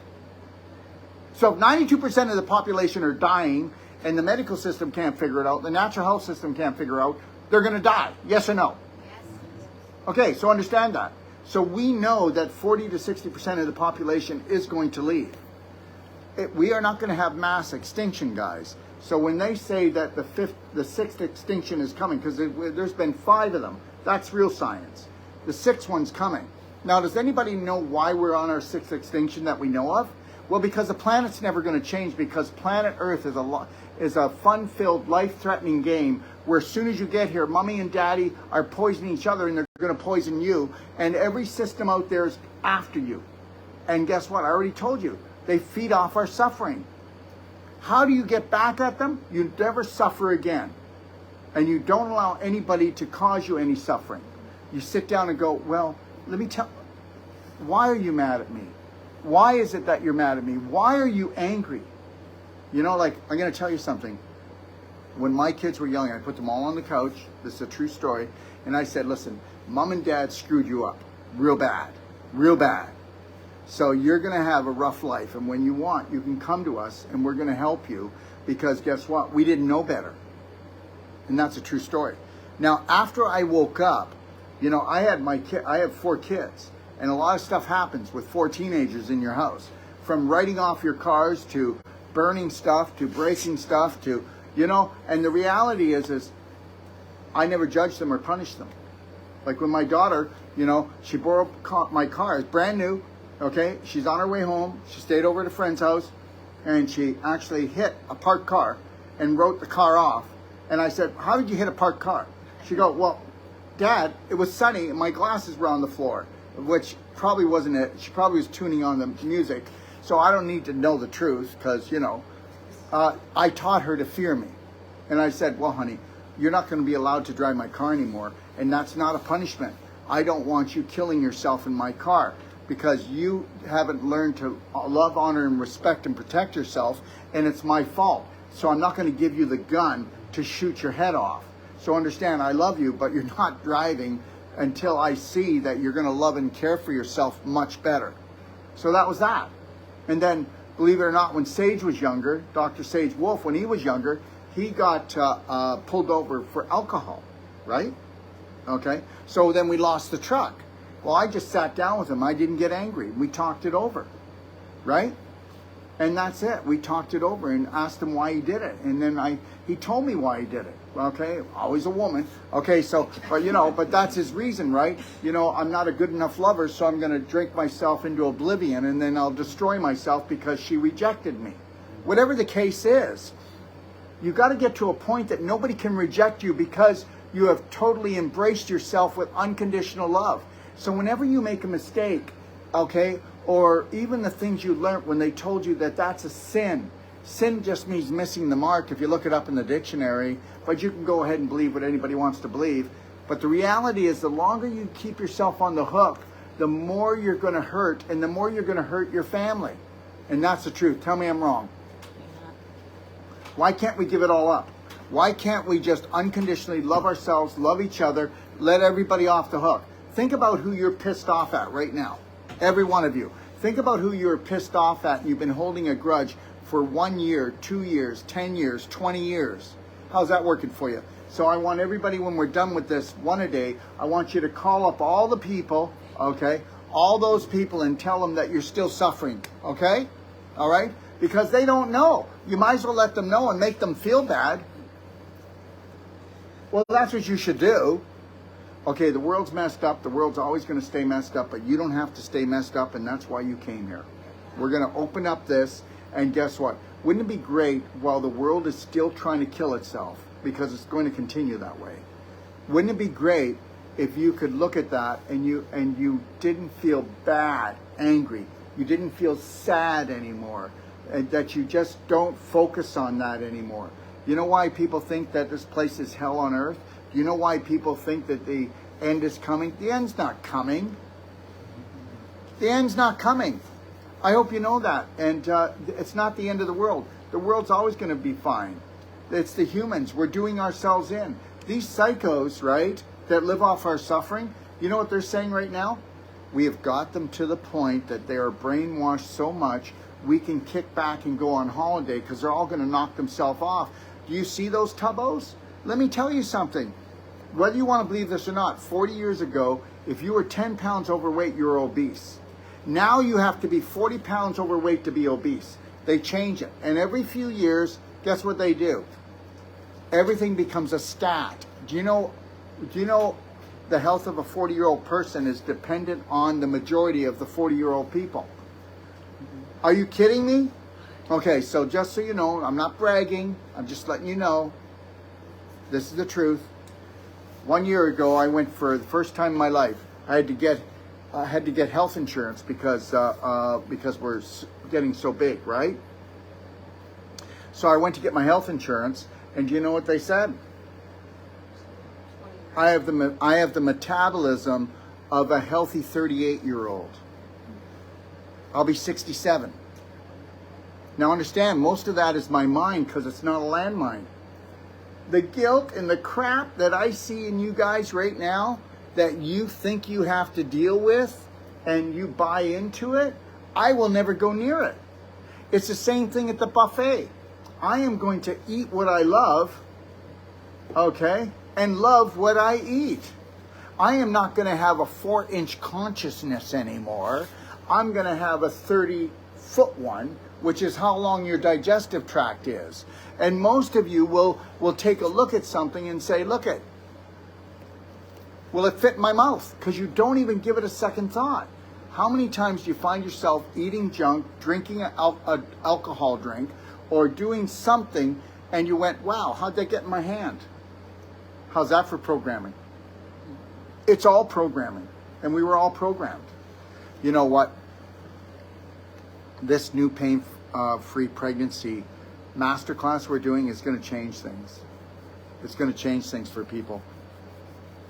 So if 92% of the population are dying and the medical system can't figure it out, the natural health system can't figure out, they're going to die. Yes or no? Yes. Okay, so understand that. So we know that 40 to 60% of the population is going to leave. We are not going to have mass extinction, guys. So when they say that the 6th extinction is coming, because there's been 5 of them, that's real science. The 6th one's coming. Now, does anybody know why we're on our 6th extinction that we know of? Well, because the planet's never going to change, because planet Earth is a fun-filled, life-threatening game where as soon as you get here, mommy and daddy are poisoning each other and they're going to poison you, and every system out there is after you. And guess what? I already told you. They feed off our suffering. How do you get back at them? You never suffer again. And you don't allow anybody to cause you any suffering. You sit down and go, well, let me tell, why are you mad at me? Why is it that you're mad at me? Why are you angry? You know, like, I'm going to tell you something. When my kids were young, I put them all on the couch. This is a true story. And I said, listen, mom and dad screwed you up real bad, real bad. So you're going to have a rough life. And when you want, you can come to us and we're going to help you, because guess what? We didn't know better. And that's a true story. Now, after I woke up, you know, I have 4 kids. And a lot of stuff happens with 4 teenagers in your house. From writing off your cars to burning stuff to breaking stuff to, you know, and the reality is I never judged them or punished them. Like when my daughter, you know, she borrowed my car. It's brand new, okay? She's on her way home. She stayed over at a friend's house, and she actually hit a parked car and wrote the car off. And I said, how did you hit a parked car? She goes, well, Dad, it was sunny and my glasses were on the floor, which probably wasn't it. She probably was tuning on the music. So I don't need to know the truth because, you know, I taught her to fear me. And I said, well, honey, you're not going to be allowed to drive my car anymore. And that's not a punishment. I don't want you killing yourself in my car because you haven't learned to love, honor, and respect and protect yourself. And it's my fault. So I'm not going to give you the gun to shoot your head off. So understand, I love you, but you're not driving until I see that you're going to love and care for yourself much better. So that was that. And then, believe it or not, when Sage was younger, Dr. Sage Wolfe, when he was younger, he got pulled over for alcohol, right? Okay. So then we lost the truck. Well, I just sat down with him. I didn't get angry. We talked it over, right? And that's it. We talked it over and asked him why he did it. And then he told me why he did it. Okay, always a woman. Okay, so, but that's his reason, right? I'm not a good enough lover, so I'm going to drink myself into oblivion and then I'll destroy myself because she rejected me. Whatever the case is, you got to get to a point that nobody can reject you because you have totally embraced yourself with unconditional love. So whenever you make a mistake, okay, or even the things you learned when they told you that that's a sin. Sin just means missing the mark if you look it up in the dictionary, but you can go ahead and believe what anybody wants to believe. But the reality is the longer you keep yourself on the hook, the more you're going to hurt and the more you're going to hurt your family. And that's the truth. Tell me I'm wrong. Why can't we give it all up? Why can't we just unconditionally love ourselves, love each other, let everybody off the hook? Think about who you're pissed off at right now. Every one of you. Think about who you're pissed off at and you've been holding a grudge for 1 year, 2 years, 10 years, 20 years. How's that working for you? So I want everybody, when we're done with this one a day, I want you to call up all the people, okay? All those people and tell them that you're still suffering, okay? All right? Because they don't know. You might as well let them know and make them feel bad. Well, that's what you should do. Okay, the world's messed up. The world's always going to stay messed up, but you don't have to stay messed up, and that's why you came here. We're going to open up this, and guess what? Wouldn't it be great while the world is still trying to kill itself, because it's going to continue that way? Wouldn't it be great if you could look at that and you didn't feel bad, angry, you didn't feel sad anymore, and that you just don't focus on that anymore? You know why people think that this place is hell on earth? Do you know why people think that the end is coming? The end's not coming. The end's not coming. I hope you know that. And it's not the end of the world. The world's always going to be fine. It's the humans. We're doing ourselves in. These psychos, right, that live off our suffering, you know what they're saying right now? We have got them to the point that they are brainwashed so much we can kick back and go on holiday because they're all going to knock themselves off. Do you see those tubbos? Let me tell you something. Whether you want to believe this or not, 40 years ago, if you were 10 pounds overweight, you were obese. Now you have to be 40 pounds overweight to be obese. They change it. And every few years, guess what they do? Everything becomes a stat. Do you know the health of a 40-year-old person is dependent on the majority of the 40-year-old people? Are you kidding me? Okay, so just so you know, I'm not bragging. I'm just letting you know. This is the truth. 1 year ago, I went for the first time in my life. I had to get health insurance because we're getting so big, right? So I went to get my health insurance, and do you know what they said? I have the metabolism of a healthy 38-year-old. I'll be 67. Now understand, most of that is my mind because it's not a landmine. The guilt and the crap that I see in you guys right now that you think you have to deal with and you buy into it, I will never go near it. It's the same thing at the buffet. I am going to eat what I love, okay, and love what I eat. I am not going to have a 4-inch consciousness anymore. I'm going to have a 30-foot one, which is how long your digestive tract is. And most of you will take a look at something and say, look it, will it fit in my mouth? Because you don't even give it a second thought. How many times do you find yourself eating junk, drinking an alcohol drink, or doing something, and you went, wow, how'd that get in my hand? How's that for programming? It's all programming, and we were all programmed. You know what? This new pain-free pregnancy masterclass we're doing is going to change things. It's going to change things for people.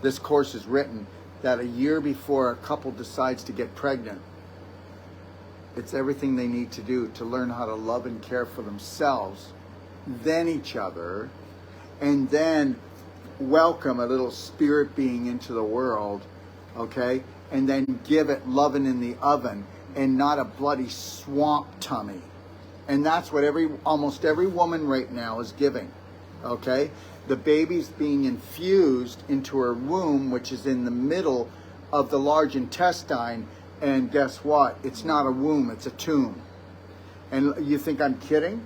This course is written that a year before a couple decides to get pregnant, it's everything they need to do to learn how to love and care for themselves, then each other, and then welcome a little spirit being into the world, okay? And then give it loving in the oven and not a bloody swamp tummy. And that's what almost every woman right now is giving, okay? The baby's being infused into her womb, which is in the middle of the large intestine, and guess what? It's not a womb, it's a tomb. And you think I'm kidding?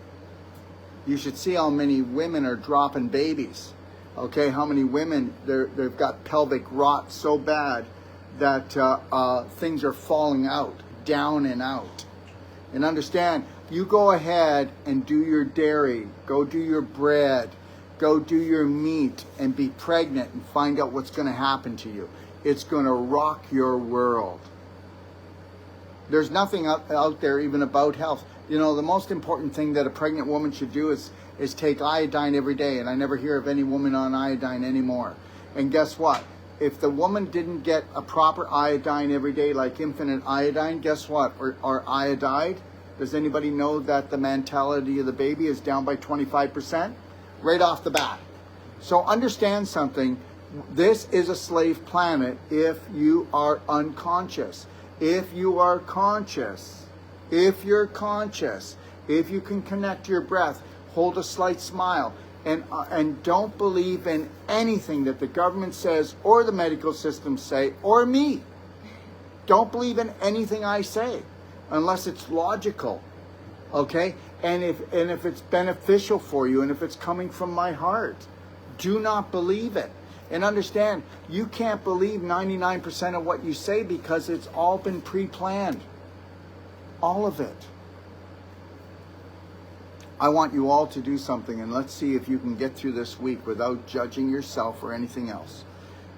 You should see how many women are dropping babies, okay? How many women, they've got pelvic rot so bad that things are falling out, down and out. And understand, you go ahead and do your dairy, go do your bread, go do your meat, and be pregnant and find out what's going to happen to you. It's going to rock your world. There's nothing out there even about health. You know, the most important thing that a pregnant woman should do is take iodine every day, and I never hear of any woman on iodine anymore. And guess what? If the woman didn't get a proper iodine every day, like infinite iodine, guess what? Or iodide, does anybody know that the mentality of the baby is down by 25%? Right off the bat. So understand something. This is a slave planet if you are unconscious. If you are conscious, if you're conscious, if you can connect your breath, hold a slight smile, and don't believe in anything that the government says or the medical system say or me. Don't believe in anything I say unless it's logical, okay? And if it's beneficial for you and if it's coming from my heart, do not believe it. And understand, you can't believe 99% of what you say because it's all been pre-planned. All of it. I want you all to do something, and let's see if you can get through this week without judging yourself or anything else.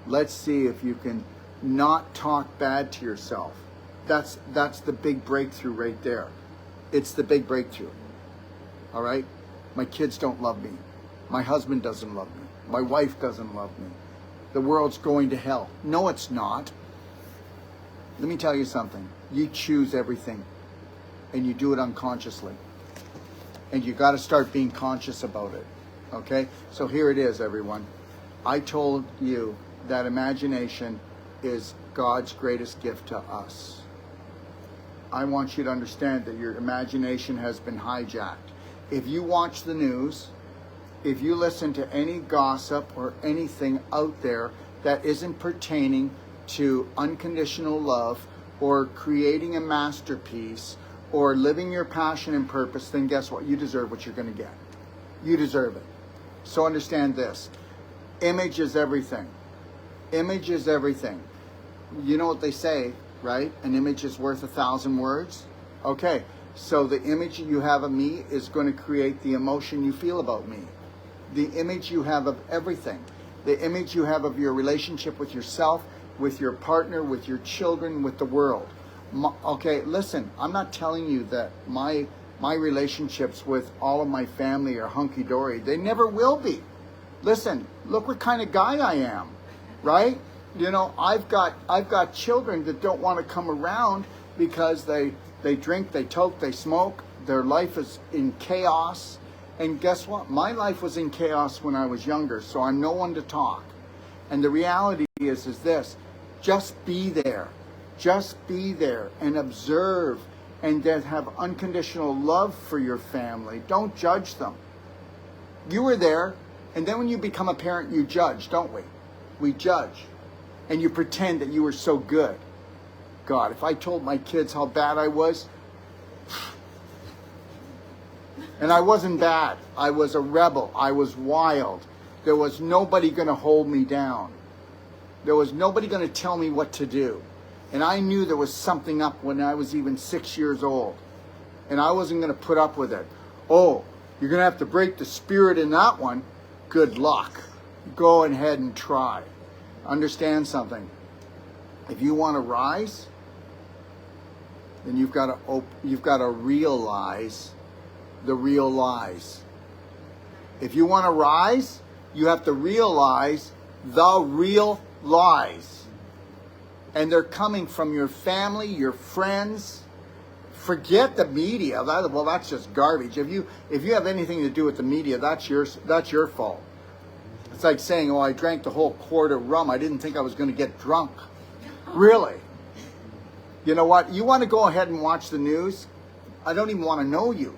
Let's see if you can not talk bad to yourself. That's the big breakthrough right there. It's the big breakthrough. All right? My kids don't love me. My husband doesn't love me. My wife doesn't love me. The world's going to hell. No, it's not. Let me tell you something. You choose everything, and you do it unconsciously. And you got to start being conscious about it. Okay? So here it is, everyone. I told you that imagination is God's greatest gift to us. I want you to understand that your imagination has been hijacked. If you watch the news, if you listen to any gossip or anything out there that isn't pertaining to unconditional love or creating a masterpiece or living your passion and purpose, then guess what? You deserve what you're going to get. You deserve it. So understand this. Image is everything. Image is everything. You know what they say, right? An image is worth 1,000 words. Okay, so the image you have of me is going to create the emotion you feel about me. The image you have of everything. The image you have of your relationship with yourself, with your partner, with your children, with the world. Okay, listen, I'm not telling you that my relationships with all of my family are hunky-dory. They never will be. Listen, look what kind of guy I am, right? You know, I've got children that don't want to come around because they drink, they toke, they smoke. Their life is in chaos. And guess what? My life was in chaos when I was younger, so I'm no one to talk. And the reality is this. Just be there. Just be there and observe and then have unconditional love for your family. Don't judge them. You were there, and then when you become a parent, you judge, don't we? We judge. And you pretend that you were so good. God, if I told my kids how bad I was, and I wasn't bad. I was a rebel. I was wild. There was nobody going to hold me down. There was nobody going to tell me what to do. And I knew there was something up when I was even 6 years old. And I wasn't going to put up with it. Oh, you're going to have to break the spirit in that one. Good luck. Go ahead and try. Understand something. If you want to rise, then you've got to realize the real lies. If you want to rise, you have to realize the real lies. And they're coming from your family, your friends. Forget the media. Well, that's just garbage. If you have anything to do with the media, that's your fault. It's like saying, "Oh, I drank the whole quart of rum. I didn't think I was going to get drunk." Really? You know what? You want to go ahead and watch the news? I don't even want to know you.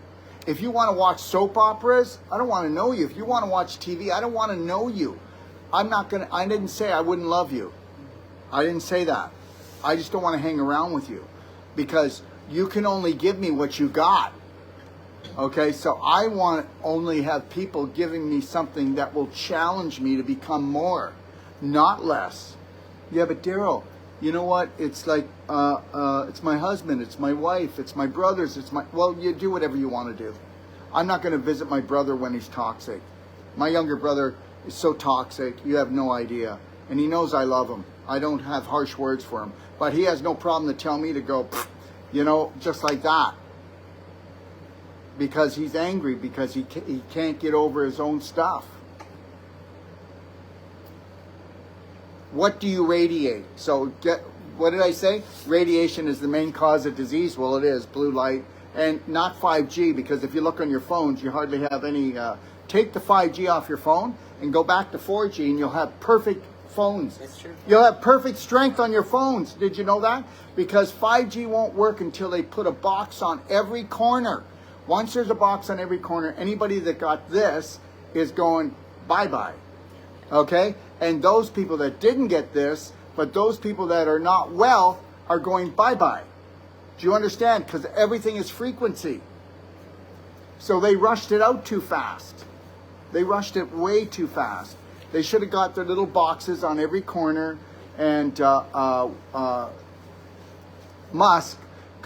If you want to watch soap operas, I don't want to know you. If you want to watch TV, I don't want to know you. I didn't say I wouldn't love you. I didn't say that. I just don't want to hang around with you because you can only give me what you got. Okay, so I want to only have people giving me something that will challenge me to become more, not less. Yeah, but Daryl, you know what? It's like, it's my husband, it's my wife, it's my brothers, well, you do whatever you want to do. I'm not going to visit my brother when he's toxic. My younger brother is so toxic, you have no idea. And he knows I love him. I don't have harsh words for him. But he has no problem to tell me to go, you know, just like that. Because he's angry, because he can't get over his own stuff. What do you radiate? So what did I say? Radiation is the main cause of disease. Well, it is, blue light. And not 5G, because if you look on your phones, you hardly have any. Take the 5G off your phone and go back to 4G and you'll have perfect phones. That's true. You'll have perfect strength on your phones. Did you know that? Because 5G won't work until they put a box on every corner. Once there's a box on every corner, anybody that got this is going bye-bye. Okay? And those people that didn't get this, but those people that are not well, are going bye-bye. Do you understand? Because everything is frequency. So they rushed it out too fast. They rushed it way too fast. They should have got their little boxes on every corner, and Musk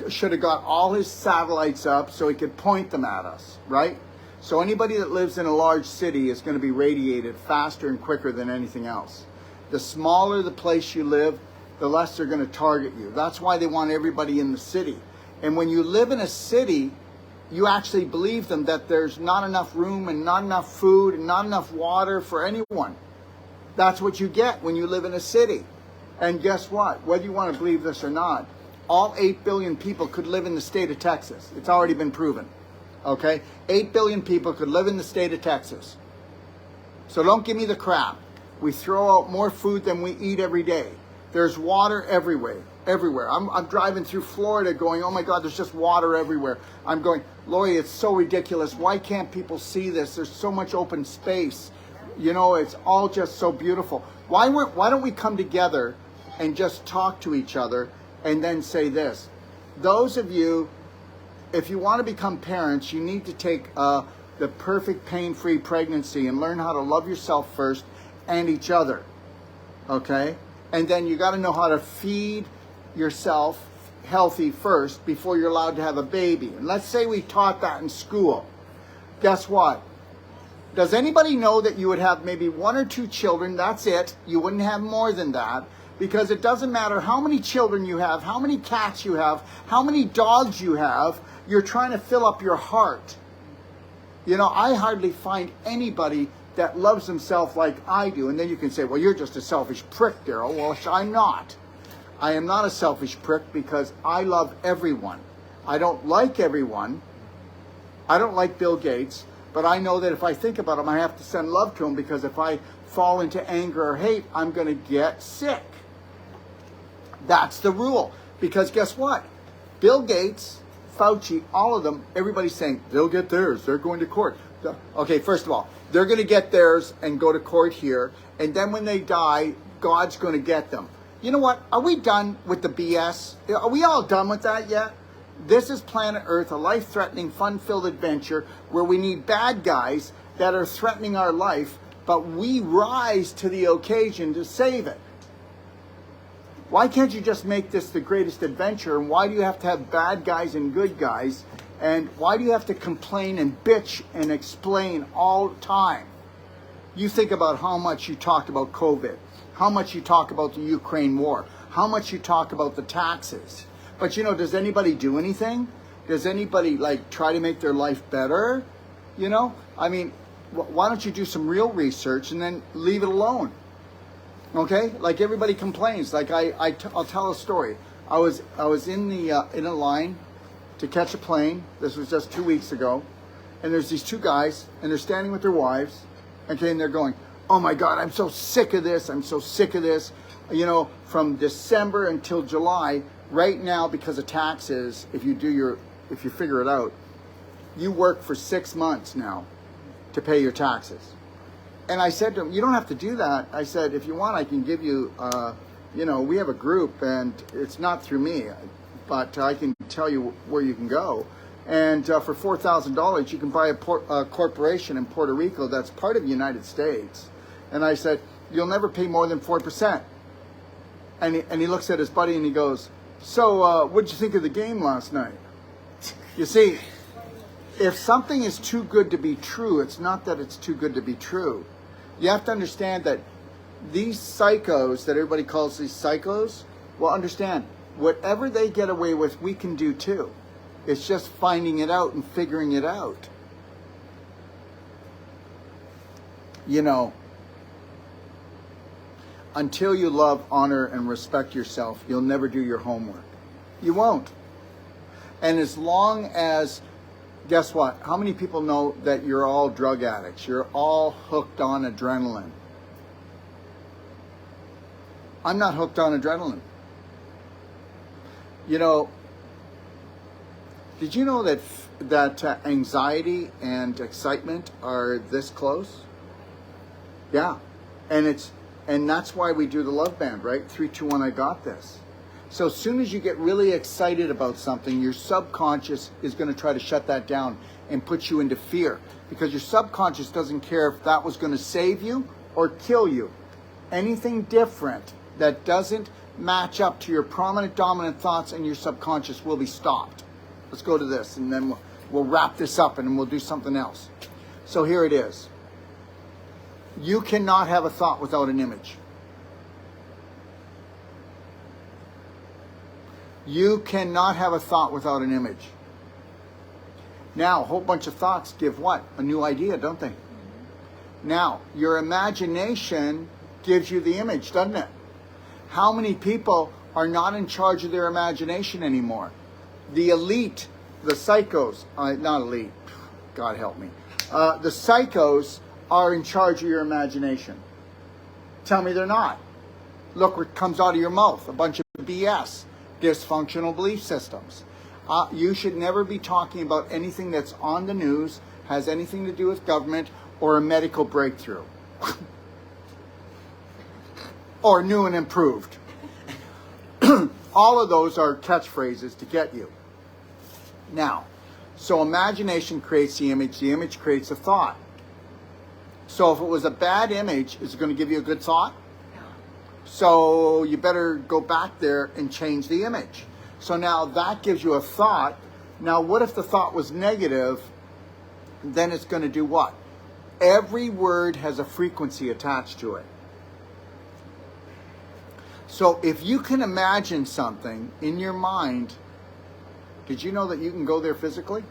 should have got all his satellites up so he could point them at us, right? So anybody that lives in a large city is going to be radiated faster and quicker than anything else. The smaller the place you live, the less they're going to target you. That's why they want everybody in the city. And when you live in a city, you actually believe them that there's not enough room and not enough food and not enough water for anyone. That's what you get when you live in a city. And guess what? Whether you want to believe this or not, all 8 billion people could live in the state of Texas. It's already been proven. Okay? 8 billion people could live in the state of Texas. So don't give me the crap. We throw out more food than we eat every day. There's water everywhere. I'm driving through Florida going, oh my God, there's just water everywhere. I'm going, Lori, it's so ridiculous. Why can't people see this? There's so much open space. You know, it's all just so beautiful. Why don't we come together and just talk to each other and then say this? Those of you, if you want to become parents, you need to take the perfect pain-free pregnancy and learn how to love yourself first and each other. Okay? And then you got to know how to feed yourself healthy first before you're allowed to have a baby. And let's say we taught that in school. Guess what? Does anybody know that you would have maybe 1 or 2 children? That's it. You wouldn't have more than that. Because it doesn't matter how many children you have, how many cats you have, how many dogs you have, you're trying to fill up your heart. You know, I hardly find anybody that loves himself like I do. And then you can say, well, you're just a selfish prick, Daryl. Well, I'm not. I am not a selfish prick because I love everyone. I don't like everyone. I don't like Bill Gates. But I know that if I think about him, I have to send love to him, because if I fall into anger or hate, I'm going to get sick. That's the rule. Because guess what? Bill Gates, Fauci, all of them, everybody's saying, they'll get theirs. They're going to court. Okay, first of all, they're going to get theirs and go to court here. And then when they die, God's going to get them. You know what? Are we done with the BS? Are we all done with that yet? This is planet Earth, a life-threatening, fun-filled adventure where we need bad guys that are threatening our life, but we rise to the occasion to save it. Why can't you just make this the greatest adventure? And why do you have to have bad guys and good guys? And why do you have to complain and bitch and explain all the time? You think about how much you talked about COVID, how much you talk about the Ukraine war, how much you talk about the taxes. But you know, does anybody do anything? Does anybody like try to make their life better? You know, I mean, why don't you do some real research and then leave it alone? Okay, like everybody complains. Like I'll tell a story. I was in a line to catch a plane. This was just 2 weeks ago, and there's these two guys, and they're standing with their wives, okay, and they're going, "Oh my God, I'm so sick of this. I'm so sick of this. You know, from December until July, right now because of taxes. If you figure it out, you work for 6 months now to pay your taxes." And I said to him, "You don't have to do that." I said, "If you want, I can give you, we have a group, and it's not through me, but I can tell you where you can go. And for $4,000, you can buy a corporation in Puerto Rico that's part of the United States." And I said, "You'll never pay more than 4%. And he looks at his buddy and he goes, "So what'd you think of the game last night?" You see, if something is too good to be true, it's not that it's too good to be true. You have to understand that these psychos that everybody calls these psychos, well, understand, whatever they get away with, we can do too. It's just finding it out and figuring it out. You know, until you love, honor, and respect yourself, you'll never do your homework. You won't. And as long as, guess what? How many people know that you're all drug addicts? You're all hooked on adrenaline. I'm not hooked on adrenaline. You know, did you know that anxiety and excitement are this close? Yeah. And that's why we do the love band, right? 3, 2, 1, I got this. So as soon as you get really excited about something, your subconscious is going to try to shut that down and put you into fear, because your subconscious doesn't care if that was going to save you or kill you. Anything different that doesn't match up to your prominent dominant thoughts and your subconscious will be stopped. Let's go to this, and then we'll wrap this up and we'll do something else. So here it is. You cannot have a thought without an image. You cannot have a thought without an image. Now, a whole bunch of thoughts give what? A new idea, don't they? Now, your imagination gives you the image, doesn't it? How many people are not in charge of their imagination anymore? The elite, the psychos, not elite, God help me. The psychos are in charge of your imagination. Tell me they're not. Look what comes out of your mouth, a bunch of BS. Dysfunctional belief systems. You should never be talking about anything that's on the news, has anything to do with government, or a medical breakthrough. Or new and improved. All of those are catchphrases to get you. Now, so imagination creates the image creates a thought. So if it was a bad image, is it going to give you a good thought? So you better go back there and change the image. So now that gives you a thought. Now what if the thought was negative? Then it's going to do what? Every word has a frequency attached to it. So if you can imagine something in your mind, did you know that you can go there physically?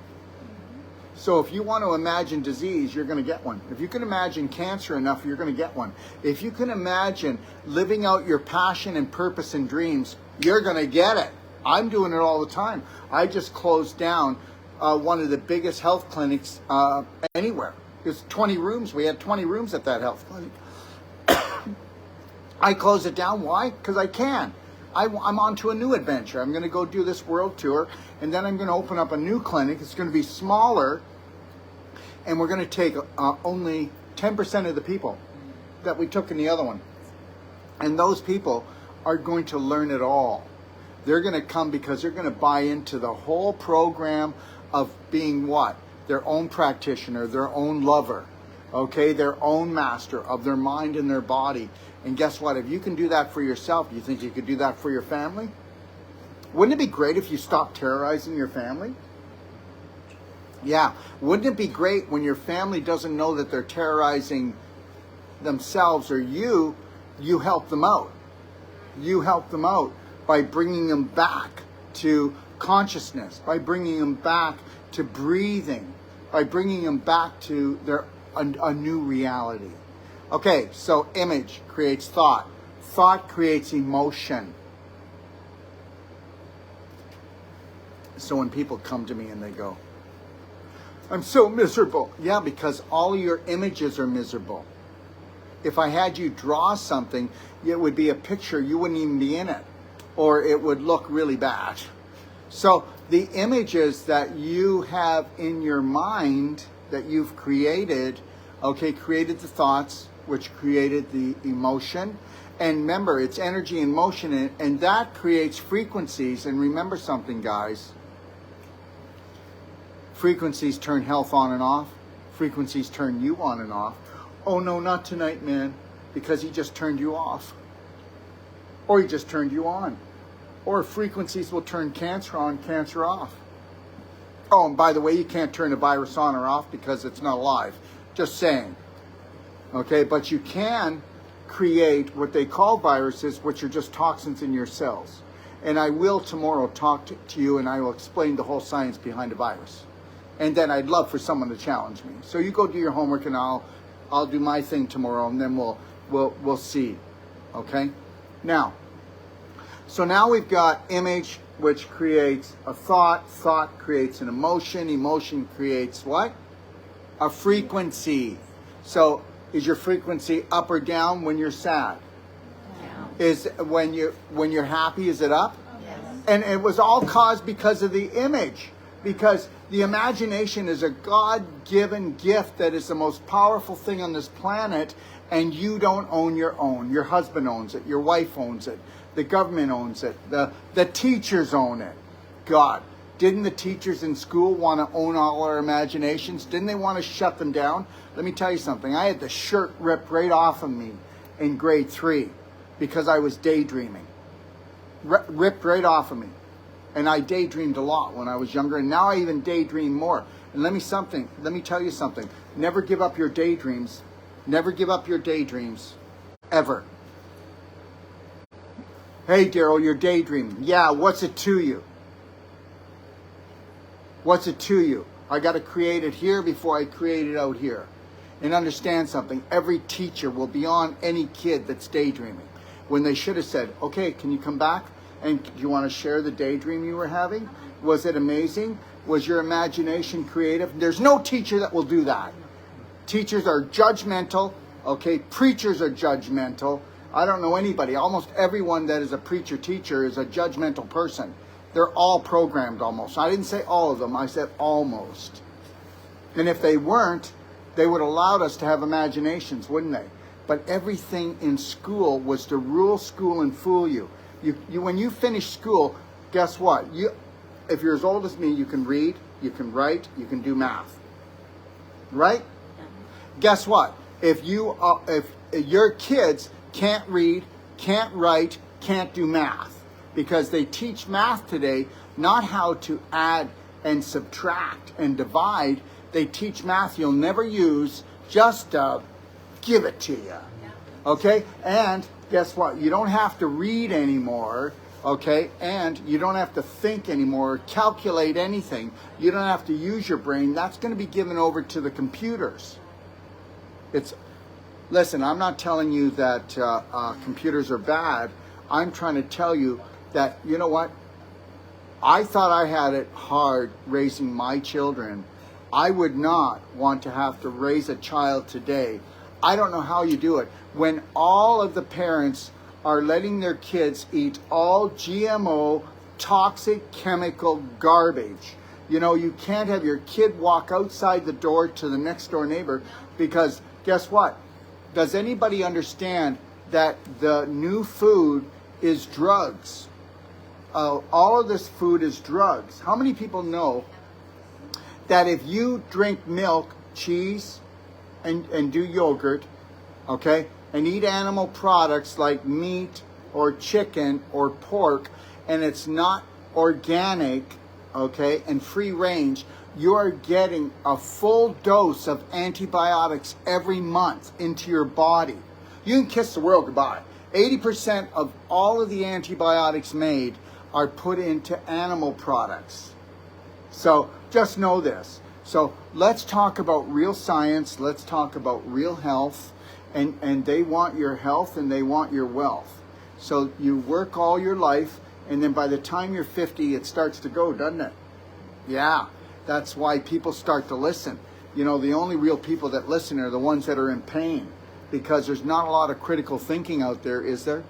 So if you want to imagine disease, you're going to get one. If you can imagine cancer enough, you're going to get one. If you can imagine living out your passion and purpose and dreams, you're going to get it. I'm doing it all the time. I just closed down one of the biggest health clinics anywhere. There's 20 rooms. We had 20 rooms at that health clinic. I closed it down. Why? Because I can. I'm on to a new adventure. I'm going to go do this world tour, and then I'm going to open up a new clinic. It's going to be smaller, and we're going to take only 10% of the people that we took in the other one. And those people are going to learn it all. They're going to come because they're going to buy into the whole program of being what? Their own practitioner, their own lover, okay? Their own master of their mind and their body. And guess what? If you can do that for yourself, you think you could do that for your family? Wouldn't it be great if you stopped terrorizing your family? Yeah. Wouldn't it be great when your family doesn't know that they're terrorizing themselves or you help them out? You help them out by bringing them back to consciousness, by bringing them back to breathing, by bringing them back to a new reality. Okay, so image creates thought. Thought creates emotion. So when people come to me and they go, I'm so miserable. Yeah, because all your images are miserable. If I had you draw something, it would be a picture, you wouldn't even be in it. Or it would look really bad. So the images that you have in your mind that you've created, okay, created the thoughts, which created the emotion. And remember, it's energy and motion, and that creates frequencies. And remember something, guys. Frequencies turn health on and off. Frequencies turn you on and off. Oh no, not tonight, man, because he just turned you off. Or he just turned you on. Or frequencies will turn cancer on, cancer off. Oh, and by the way, you can't turn a virus on or off because it's not alive. Just saying. Okay, but you can create what they call viruses, which are just toxins in your cells. And I will tomorrow talk to you and I will explain the whole science behind a virus. And then I'd love for someone to challenge me. So you go do your homework and I'll do my thing tomorrow and then we'll see. Okay? Now, so now we've got image, which creates a thought. Thought creates an emotion. Emotion creates what? A frequency. So is your frequency up or down when you're sad? Down. Is when you're happy, is it up? Yes. And it was all caused because of the image. Because the imagination is a God-given gift that is the most powerful thing on this planet, and you don't own your own. Your husband owns it. Your wife owns it. The government owns it. The teachers own it. God, didn't the teachers in school want to own all our imaginations? Didn't they want to shut them down? Let me tell you something. I had the shirt ripped right off of me in grade 3 because I was daydreaming. Ripped right off of me. And I daydreamed a lot when I was younger, and now I even daydream more. And let me tell you something. Never give up your daydreams. Never give up your daydreams. Ever. Hey, Daryl, you're daydreaming. Yeah, what's it to you? What's it to you? I got to create it here before I create it out here. And understand something. Every teacher will be on any kid that's daydreaming. When they should have said, okay, can you come back? And do you want to share the daydream you were having? Was it amazing? Was your imagination creative? There's no teacher that will do that. Teachers are judgmental. Okay, preachers are judgmental. I don't know anybody. Almost everyone that is a preacher teacher is a judgmental person. They're all programmed almost. I didn't say all of them. I said almost. And if they weren't, they would have allowed us to have imaginations, wouldn't they? But everything in school was to rule school and fool you. When you finish school, guess what? If you're as old as me, you can read, you can write, you can do math. Right? Yeah. Guess what? If your kids can't read, can't write, can't do math, because they teach math today not how to add and subtract and divide. They teach math you'll never use, just give it to you. Okay? And guess what? You don't have to read anymore, okay? And you don't have to think anymore, calculate anything. You don't have to use your brain. That's going to be given over to the computers. Listen, I'm not telling you that computers are bad. I'm trying to tell you that, you know what? I thought I had it hard raising my children. I would not want to have to raise a child today. I don't know how you do it. When all of the parents are letting their kids eat all GMO, toxic chemical garbage. You know, you can't have your kid walk outside the door to the next door neighbor because guess what? Does anybody understand that the new food is drugs? All of this food is drugs. How many people know that if you drink milk, cheese, and do yogurt, okay, and eat animal products like meat or chicken or pork, and it's not organic, okay, and free range, you are getting a full dose of antibiotics every month into your body. You can kiss the world goodbye. 80% of all of the antibiotics made are put into animal products. So just know this. So let's talk about real science. Let's talk about real health. And they want your health and they want your wealth. So you work all your life, and then by the time you're 50, it starts to go, doesn't it? Yeah, that's why people start to listen. You know, the only real people that listen are the ones that are in pain, because there's not a lot of critical thinking out there, is there?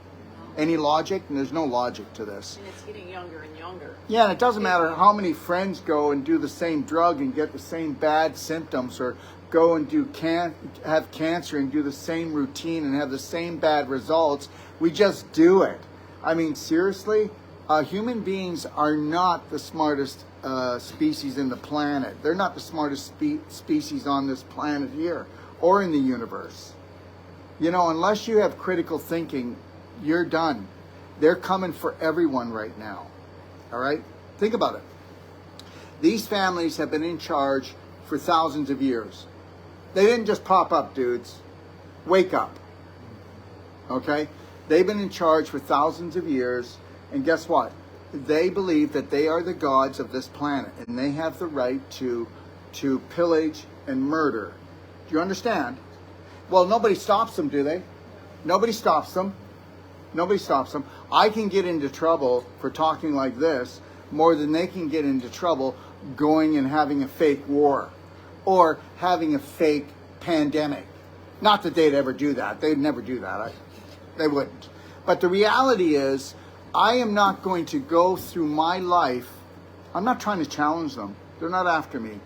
Any logic? And there's no logic to this. And it's getting younger and younger. Yeah, and it doesn't matter how many friends go and do the same drug and get the same bad symptoms, or go and have cancer and do the same routine and have the same bad results. We just do it. I mean, seriously, human beings are not the smartest species in the planet. They're not the smartest species on this planet here or in the universe. You know, unless you have critical thinking, you're done. They're coming for everyone right now. All right? Think about it. These families have been in charge for thousands of years. They didn't just pop up, dudes. Wake up. Okay? They've been in charge for thousands of years, and guess what? They believe that they are the gods of this planet, and they have the right to pillage and murder. Do you understand? Well, nobody stops them, do they? Nobody stops them. Nobody stops them. I can get into trouble for talking like this more than they can get into trouble going and having a fake war or having a fake pandemic. Not that they'd ever do that. They'd never do that. They wouldn't. But the reality is, I am not going to go through my life. I'm not trying to challenge them. They're not after me.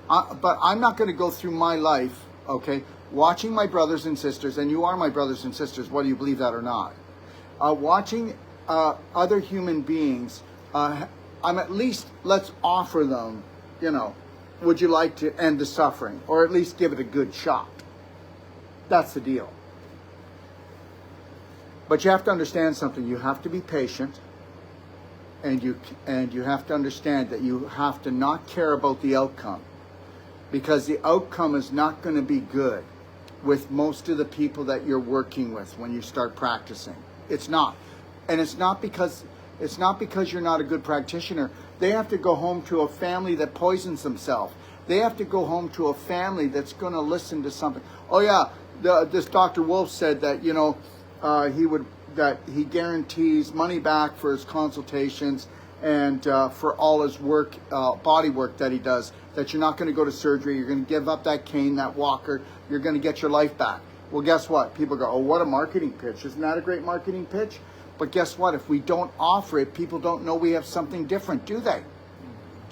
But I'm not going to go through my life, okay, watching my brothers and sisters, and you are my brothers and sisters, whether you believe that or not, watching other human beings, I'm at least, let's offer them, you know, would you like to end the suffering? Or at least give it a good shot. That's the deal. But you have to understand something. You have to be patient, and you have to understand that you have to not care about the outcome, because the outcome is not going to be good with most of the people that you're working with when you start practicing. It's not. And it's not because you're not a good practitioner. They have to go home to a family that poisons themselves. They have to go home to a family that's going to listen to something. Oh yeah, this Dr. Wolfe said that, you know, he guarantees money back for his consultations and for all his work, body work that he does, that you're not going to go to surgery, you're going to give up that cane, that walker, you're going to get your life back. Well, guess what? People go, oh, what a marketing pitch. Isn't that a great marketing pitch? But guess what? If we don't offer it, people don't know we have something different, do they?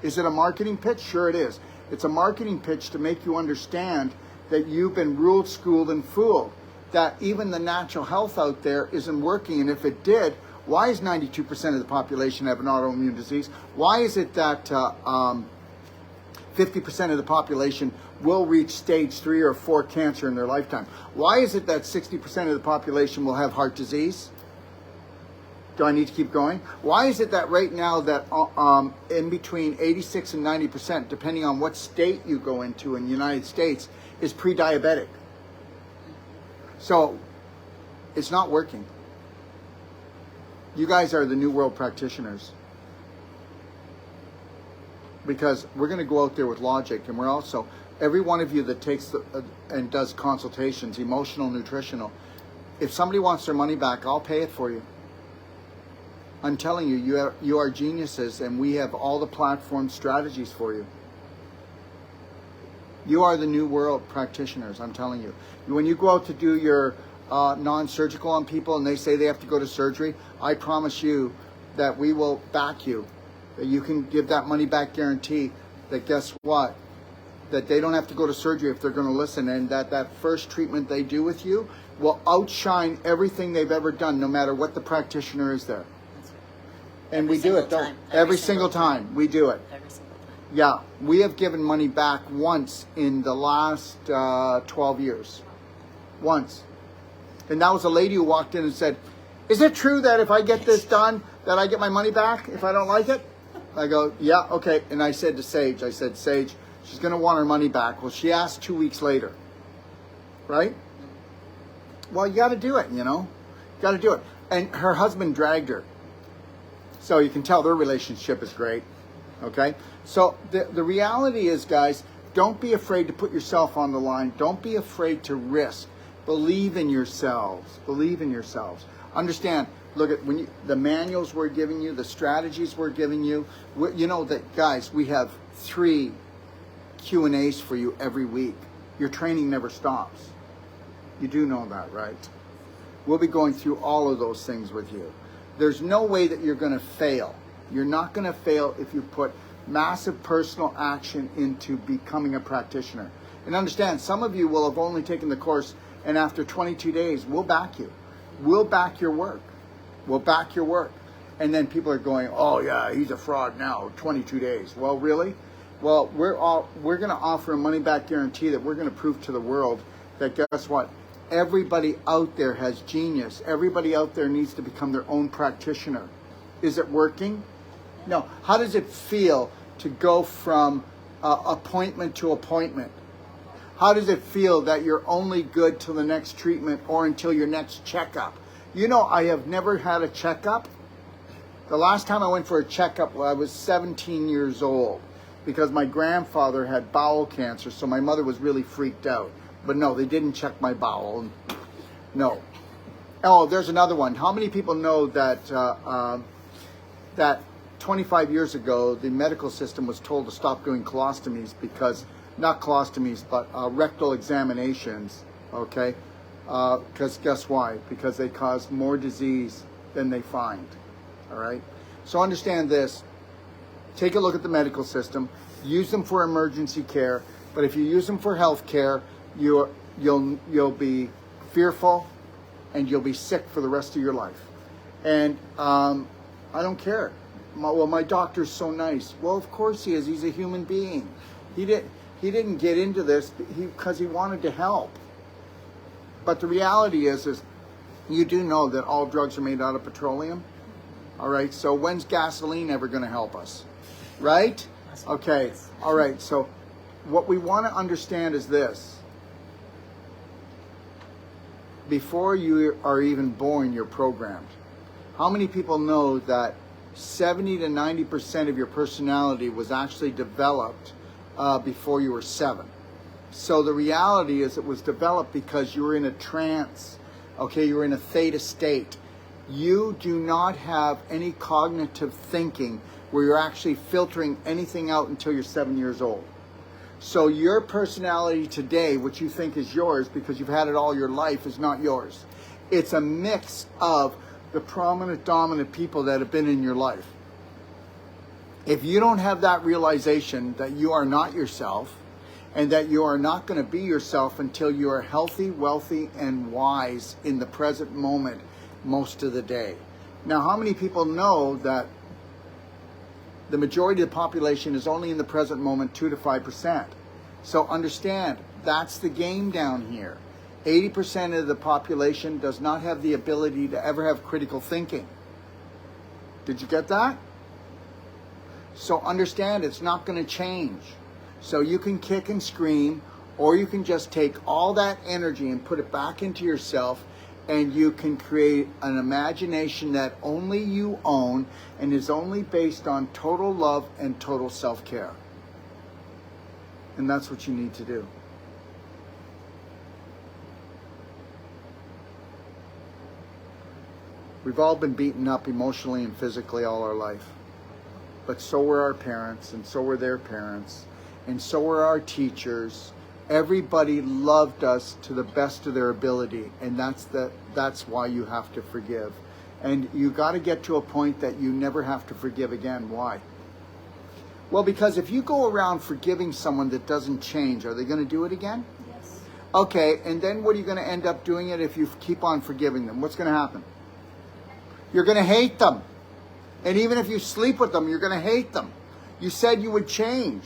Is it a marketing pitch? Sure it is. It's a marketing pitch to make you understand that you've been ruled, schooled, and fooled. That even the natural health out there isn't working. And if it did, why is 92% of the population have an autoimmune disease? Why is it that 50% of the population will reach stage 3 or 4 cancer in their lifetime? Why is it that 60% of the population will have heart disease? Do I need to keep going? Why is it that right now that in between 86 and 90%, depending on what state you go into in the United States, is pre-diabetic? So it's not working. You guys are the new world practitioners, because we're going to go out there with logic, and we're also, every one of you that takes and does consultations, emotional, nutritional, if somebody wants their money back, I'll pay it for you. I'm telling you, you are geniuses, and we have all the platform strategies for you. You are the new world practitioners, I'm telling you. When you go out to do your non-surgical on people and they say they have to go to surgery, I promise you that we will back you. That you can give that money back guarantee, that guess what? That they don't have to go to surgery if they're going to listen, and that first treatment they do with you will outshine everything they've ever done, no matter what the practitioner is there. And we do it, don't every single time we do it. Every single time. Yeah, we have given money back once in the last 12 years. Once. And that was a lady who walked in and said, is it true that if I get this done, that I get my money back if I don't like it? I go, yeah, okay. And I said to Sage, Sage, she's going to want her money back. Well, she asked 2 weeks later. Right? Well, you got to do it, you know. You got to do it. And her husband dragged her. So you can tell their relationship is great, okay? So the reality is, guys, Don't be afraid to put yourself on the line. Don't be afraid to risk. Believe in yourselves. Believe in yourselves. Understand, look at the manuals we're giving you, the strategies we're giving you. You know that, guys, we have 3 Q&As for you every week. Your training never stops. You do know that, right? We'll be going through all of those things with you. There's no way that you're going to fail. You're not going to fail if you put massive personal action into becoming a practitioner. And understand, some of you will have only taken the course, and after 22 days, we'll back you. We'll back your work. We'll back your work. And then people are going, oh yeah, he's a fraud now, 22 days. Well, really? Well, we're going to offer a money-back guarantee that we're going to prove to the world that, guess what? Everybody out there has genius. Everybody out there needs to become their own practitioner. Is it working? No. How does it feel to go from appointment to appointment? How does it feel that you're only good till the next treatment or until your next checkup? You know, I have never had a checkup. The last time I went for a checkup, I was 17 years old because my grandfather had bowel cancer, so my mother was really freaked out. But no, they didn't check my bowel. No. Oh, there's another one. How many people know that that 25 years ago, the medical system was told to stop doing colostomies because, not colostomies, but rectal examinations, okay? Because guess why? Because they cause more disease than they find, all right? So understand this. Take a look at the medical system. Use them for emergency care, but if you use them for health care, you'll be fearful and you'll be sick for the rest of your life. And I don't care. My doctor's so nice. Well, of course he is. He's a human being. He didn't get into this because he wanted to help. But the reality is you do know that all drugs are made out of petroleum. All right. So when's gasoline ever going to help us? Right? Okay. All right. So what we want to understand is this. Before you are even born, you're programmed. How many people know that 70 to 90% of your personality was actually developed before you were 7? So the reality is it was developed because you were in a trance. Okay, you were in a theta state. You do not have any cognitive thinking where you're actually filtering anything out until you're 7 years old. So your personality today, which you think is yours because you've had it all your life, is not yours. It's a mix of the prominent, dominant people that have been in your life. If you don't have that realization that you are not yourself and that you are not going to be yourself until you are healthy, wealthy, and wise in the present moment most of the day. Now, how many people know that the majority of the population is only in the present moment 2 to 5%? So understand, that's the game down here. 80% of the population does not have the ability to ever have critical thinking. Did you get that? So understand, it's not going to change. So you can kick and scream, or you can just take all that energy and put it back into yourself, and you can create an imagination that only you own and is only based on total love and total self-care. And that's what you need to do. We've all been beaten up emotionally and physically all our life. But so were our parents, and so were their parents, and so were our teachers. Everybody loved us to the best of their ability, and that's why you have to forgive. And you got to get to a point that you never have to forgive again. Why? Well, because if you go around forgiving someone that doesn't change, are they going to do it again? Yes. Okay, and then what are you going to end up doing it if you keep on forgiving them? What's going to happen? You're going to hate them. And even if you sleep with them, you're going to hate them. You said you would change.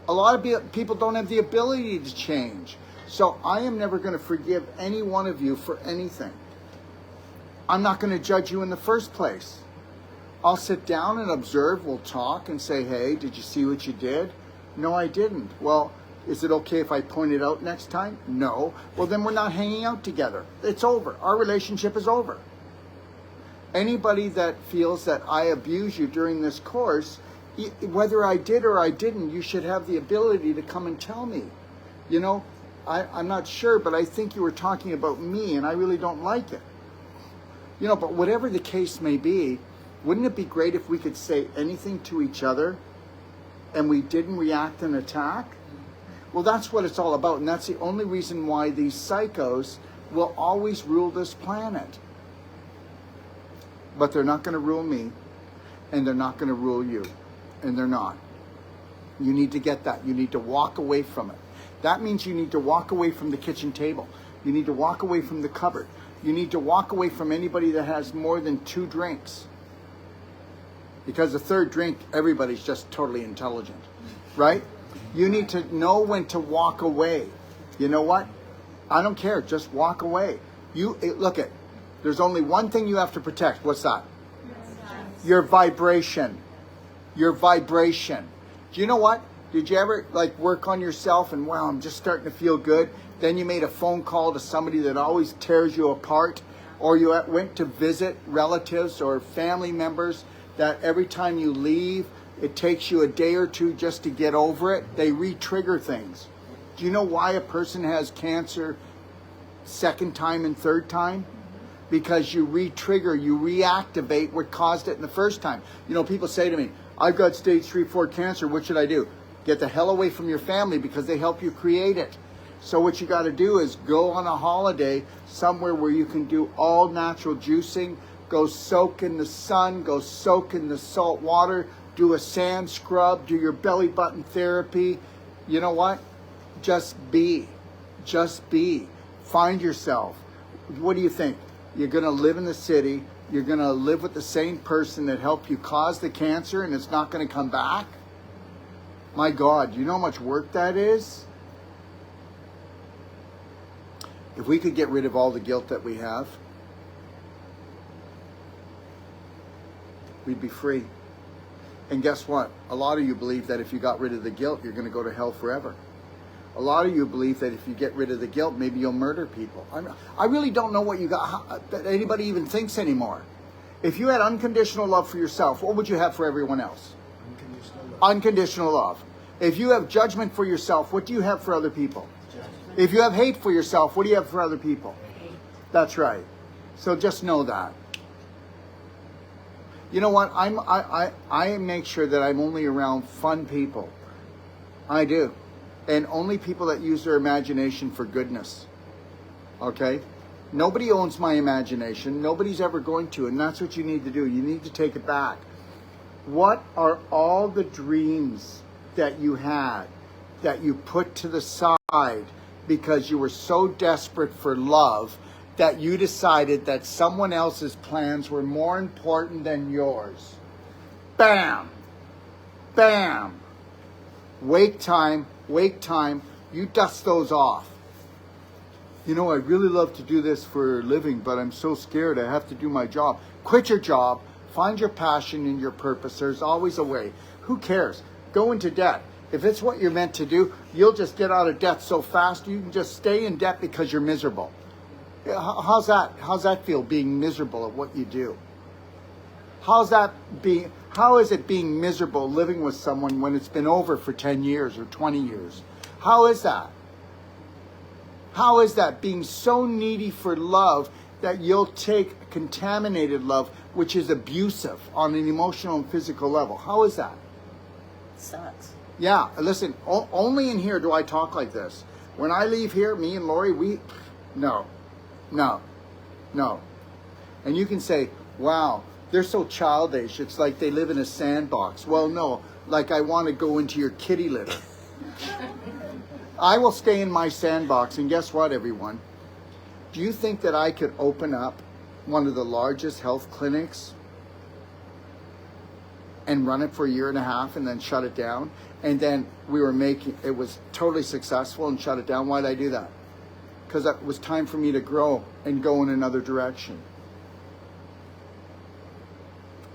A lot of people don't have the ability to change. So I am never going to forgive any one of you for anything. I'm not going to judge you in the first place. I'll sit down and observe. We'll talk and say, hey, did you see what you did? No, I didn't. Well, is it okay if I point it out next time? No. Well, then we're not hanging out together. It's over. Our relationship is over. Anybody that feels that I abuse you during this course, Whether I did or I didn't, you should have the ability to come and tell me. You know, I'm not sure, but I think you were talking about me, and I really don't like it. You know, but whatever the case may be, wouldn't it be great if we could say anything to each other and we didn't react and attack? Well, that's what it's all about, and that's the only reason why these psychos will always rule this planet. But they're not going to rule me, and they're not going to rule you, and they're not. You need to get that. You need to walk away from it. That means you need to walk away from the kitchen table. You need to walk away from the cupboard. You need to walk away from anybody that has more than 2 drinks. Because the 3rd drink, everybody's just totally intelligent, right? You need to know when to walk away. You know what? I don't care. Just walk away. Look at. There's only one thing you have to protect. What's that? Your vibration. Your vibration. Do you know what? Did you ever work on yourself and wow, I'm just starting to feel good? Then you made a phone call to somebody that always tears you apart, or you went to visit relatives or family members that every time you leave, it takes you a day or 2 just to get over it. They re-trigger things. Do you know why a person has cancer 2nd time and 3rd time? Because you re-trigger, you reactivate what caused it in the 1st time. You know, people say to me, I've got stage 3-4 cancer, what should I do? Get the hell away from your family because they help you create it. So what you got to do is go on a holiday somewhere where you can do all natural juicing, go soak in the sun, go soak in the salt water, do a sand scrub, do your belly button therapy. You know what? Just be. Just be. Find yourself. What do you think? You're going to live in the city. You're going to live with the same person that helped you cause the cancer and it's not going to come back? My God, you know how much work that is? If we could get rid of all the guilt that we have, we'd be free. And guess what? A lot of you believe that if you got rid of the guilt, you're going to go to hell forever. A lot of you believe that if you get rid of the guilt, maybe you'll murder people. I really don't know what you got, that anybody even thinks anymore. If you had unconditional love for yourself, what would you have for everyone else? Unconditional love. Unconditional love. If you have judgment for yourself, what do you have for other people? Judgment. If you have hate for yourself, what do you have for other people? Hate. That's right. So just know that. You know what? I make sure that I'm only around fun people. I do. And only people that use their imagination for goodness. Okay? Nobody owns my imagination. Nobody's ever going to. And that's what you need to do. You need to take it back. What are all the dreams that you had that you put to the side because you were so desperate for love that you decided that someone else's plans were more important than yours? Bam! Bam! Wake time, you dust those off. You know, I really love to do this for a living, but I'm so scared I have to do my job. Quit your job, find your passion and your purpose. There's always a way. Who cares? Go into debt. If it's what you're meant to do, you'll just get out of debt so fast you can just stay in debt because you're miserable. How's that feel, being miserable at what you do? How is it being miserable living with someone when it's been over for 10 years or 20 years? How is that? How is that, being so needy for love that you'll take contaminated love, which is abusive on an emotional and physical level? How is that? Sucks. Yeah, listen, only in here do I talk like this. When I leave here, me and Lori, no. And you can say, wow, they're so childish. It's like they live in a sandbox. Well, no, like I want to go into your kitty litter. I will stay in my sandbox, and guess what, everyone? Do you think that I could open up one of the largest health clinics and run it for a year and a half and then shut it down? And then it was totally successful and shut it down. Why did I do that? Because it was time for me to grow and go in another direction.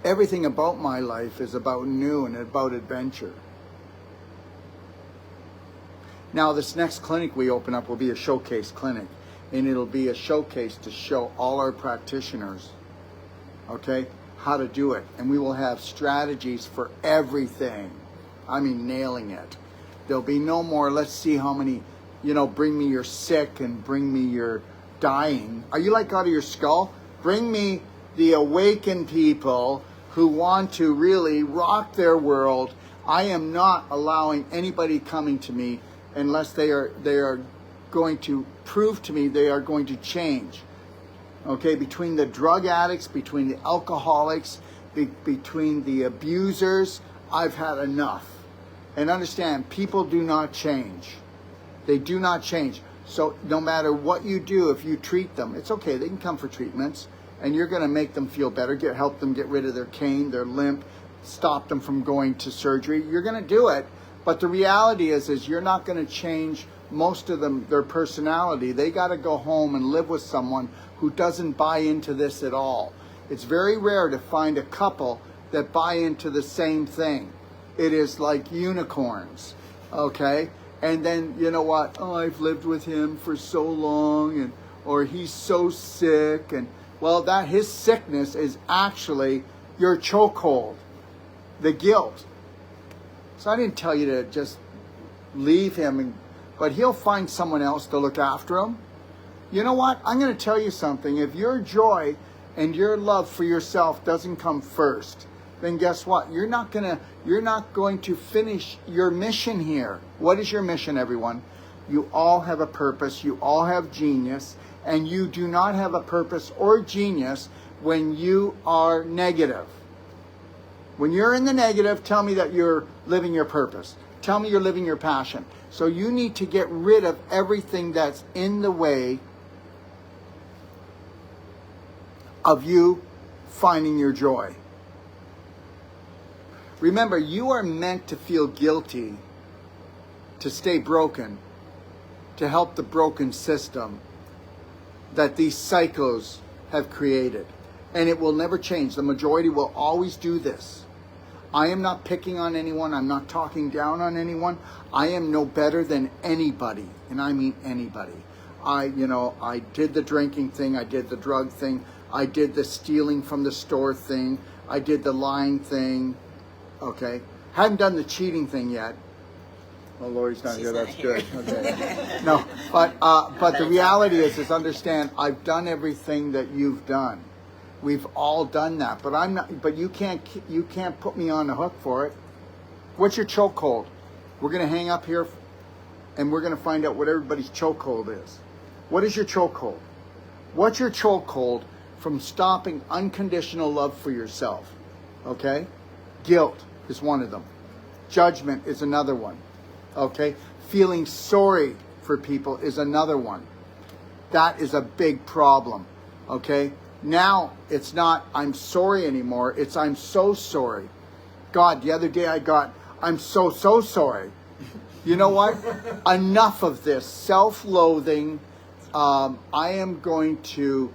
Everything about my life is about new and about adventure. Now, this next clinic we open up will be a showcase clinic. And it'll be a showcase to show all our practitioners, okay, how to do it. And we will have strategies for everything. I mean, nailing it. There'll be no more, let's see how many, bring me your sick and bring me your dying. Are you like out of your skull? Bring me the awakened people who want to really rock their world. I am not allowing anybody coming to me unless they are going to prove to me they are going to change. Okay, between the drug addicts, between the alcoholics, between the abusers, I've had enough. And understand, people do not change. They do not change. So no matter what you do, if you treat them, it's okay, they can come for treatments, and you're going to make them feel better, help them get rid of their cane, their limp, stop them from going to surgery. You're going to do it, but the reality is you're not going to change most of them, their personality. They got to go home and live with someone who doesn't buy into this at all. It's very rare to find a couple that buy into the same thing. It is like unicorns, okay? And then, you know what? Oh, I've lived with him for so long, or he's so sick, and well, that his sickness is actually your chokehold, the guilt. So I didn't tell you to just leave him, but he'll find someone else to look after him. You know what? I'm going to tell you something. If your joy and your love for yourself doesn't come first, then guess what? You're not going to finish your mission here. What is your mission, everyone? You all have a purpose. You all have genius. And you do not have a purpose or genius when you are negative. When you're in the negative, tell me that you're living your purpose. Tell me you're living your passion. So you need to get rid of everything that's in the way of you finding your joy. Remember, you are meant to feel guilty, to stay broken, to help the broken system that these psychos have created. And it will never change. The majority will always do this. I am not picking on anyone. I'm not talking down on anyone. I am no better than anybody. And I mean anybody. I did the drinking thing. I did the drug thing. I did the stealing from the store thing. I did the lying thing. Okay. Haven't done the cheating thing yet. Oh, Lori's not here. That's good. Okay. No, but the reality is understand, I've done everything that you've done. We've all done that, but I'm not. But you can't put me on the hook for it. What's your chokehold? We're gonna hang up here, and we're gonna find out what everybody's chokehold is. What is your chokehold? What's your chokehold from stopping unconditional love for yourself? Okay, guilt is one of them. Judgment is another one. Okay, feeling sorry for people is another one. That is a big problem. Okay. Now, it's not, I'm sorry anymore. It's, I'm so sorry. God, the other day I'm so sorry. You know what? Enough of this self-loathing. I am going to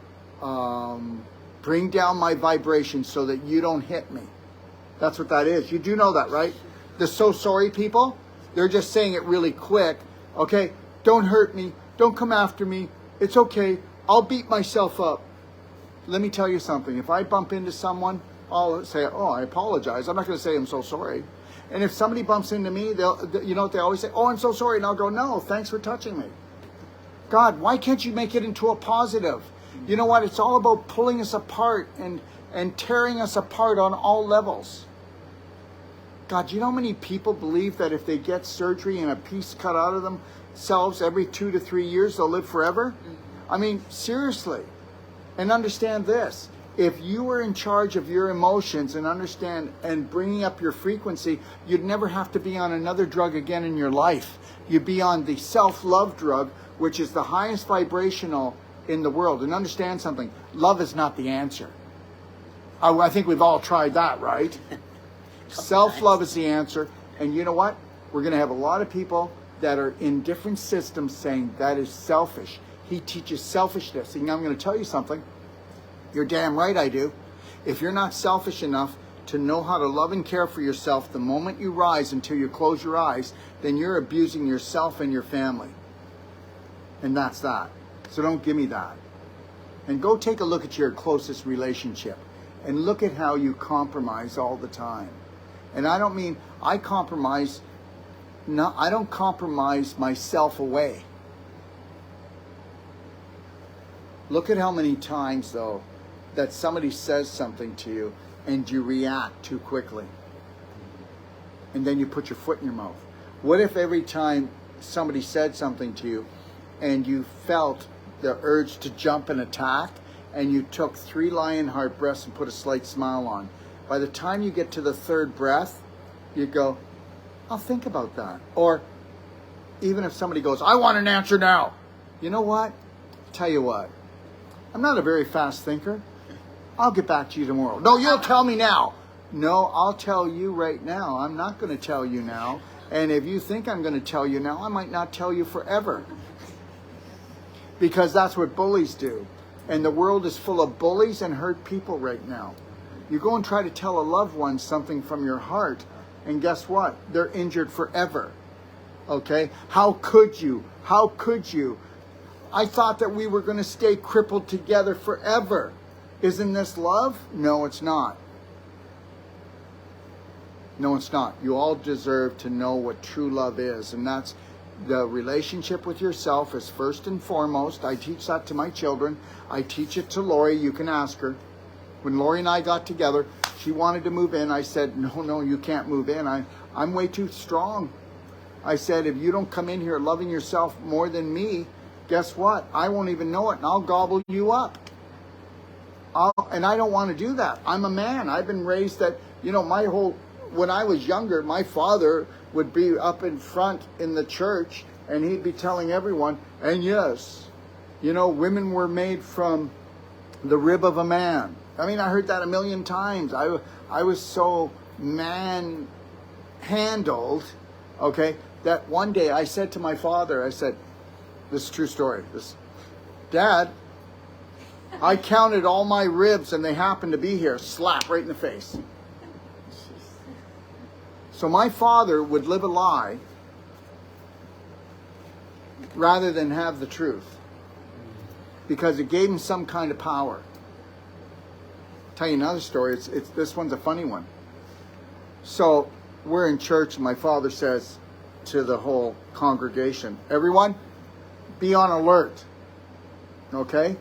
bring down my vibration so that you don't hit me. That's what that is. You do know that, right? The so sorry people, they're just saying it really quick. Okay, don't hurt me. Don't come after me. It's okay. I'll beat myself up. Let me tell you something. If I bump into someone, I'll say, oh, I apologize. I'm not going to say I'm so sorry. And if somebody bumps into me, you know what they always say? Oh, I'm so sorry. And I'll go, no, thanks for touching me. God, why can't you make it into a positive? You know what? It's all about pulling us apart and tearing us apart on all levels. God, do you know how many people believe that if they get surgery and a piece cut out of themselves every 2 to 3 years, they'll live forever? I mean, seriously. And understand this, if you were in charge of your emotions and understand and bringing up your frequency, you'd never have to be on another drug again in your life. You'd be on the self-love drug, which is the highest vibrational in the world. And understand something, love is not the answer. I think we've all tried that, right? Self-love is the answer. And you know what? We're going to have a lot of people that are in different systems saying that is selfish. He teaches selfishness. And I'm going to tell you something. You're damn right I do. If you're not selfish enough to know how to love and care for yourself the moment you rise until you close your eyes, then you're abusing yourself and your family. And that's that. So don't give me that. And go take a look at your closest relationship. And look at how you compromise all the time. And I don't mean I compromise, no, I don't compromise myself away. Look at how many times, though, that somebody says something to you and you react too quickly. And then you put your foot in your mouth. What if every time somebody said something to you and you felt the urge to jump and attack, and you took 3 lion heart breaths and put a slight smile on? By the time you get to the 3rd breath, you go, I'll think about that. Or even if somebody goes, I want an answer now. You know what? Tell you what. I'm not a very fast thinker. I'll get back to you tomorrow. No, you'll tell me now. No, I'll tell you right now. I'm not going to tell you now. And if you think I'm going to tell you now, I might not tell you forever. Because that's what bullies do. And the world is full of bullies and hurt people right now. You go and try to tell a loved one something from your heart, and guess what? They're injured forever. Okay? How could you? How could you? I thought that we were going to stay crippled together forever. Isn't this love? No, it's not. No, it's not. You all deserve to know what true love is, and that's the relationship with yourself is first and foremost. I teach that to my children. I teach it to Lori. You can ask her. When Lori and I got together, she wanted to move in. I said, no, you can't move in. I'm way too strong. I said, if you don't come in here loving yourself more than me, guess what? I won't even know it, and I'll gobble you up. And I don't want to do that. I'm a man. I've been raised that, when I was younger, my father would be up in front in the church, and he'd be telling everyone, and yes, women were made from the rib of a man. I mean, I heard that a million times. I was so man-handled, okay, that one day I said to my father, I said, this is a true story, Dad, I counted all my ribs and they happened to be here. Slap right in the face. So my father would live a lie rather than have the truth, because it gave him some kind of power. I'll tell you another story. This one's a funny one. So we're in church and my father says to the whole congregation, everyone, be on alert. Okay?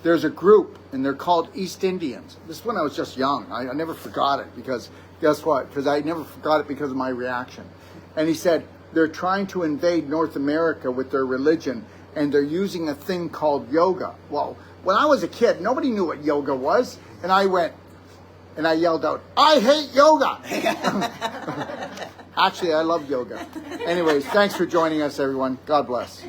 There's a group and they're called East Indians. This is when I was just young. I never forgot it because guess what? Because I never forgot it because of my reaction. And he said, they're trying to invade North America with their religion, and they're using a thing called yoga. Well, when I was a kid, nobody knew what yoga was. And I went, and I yelled out, I hate yoga. Actually, I love yoga. Anyways, thanks for joining us, everyone. God bless.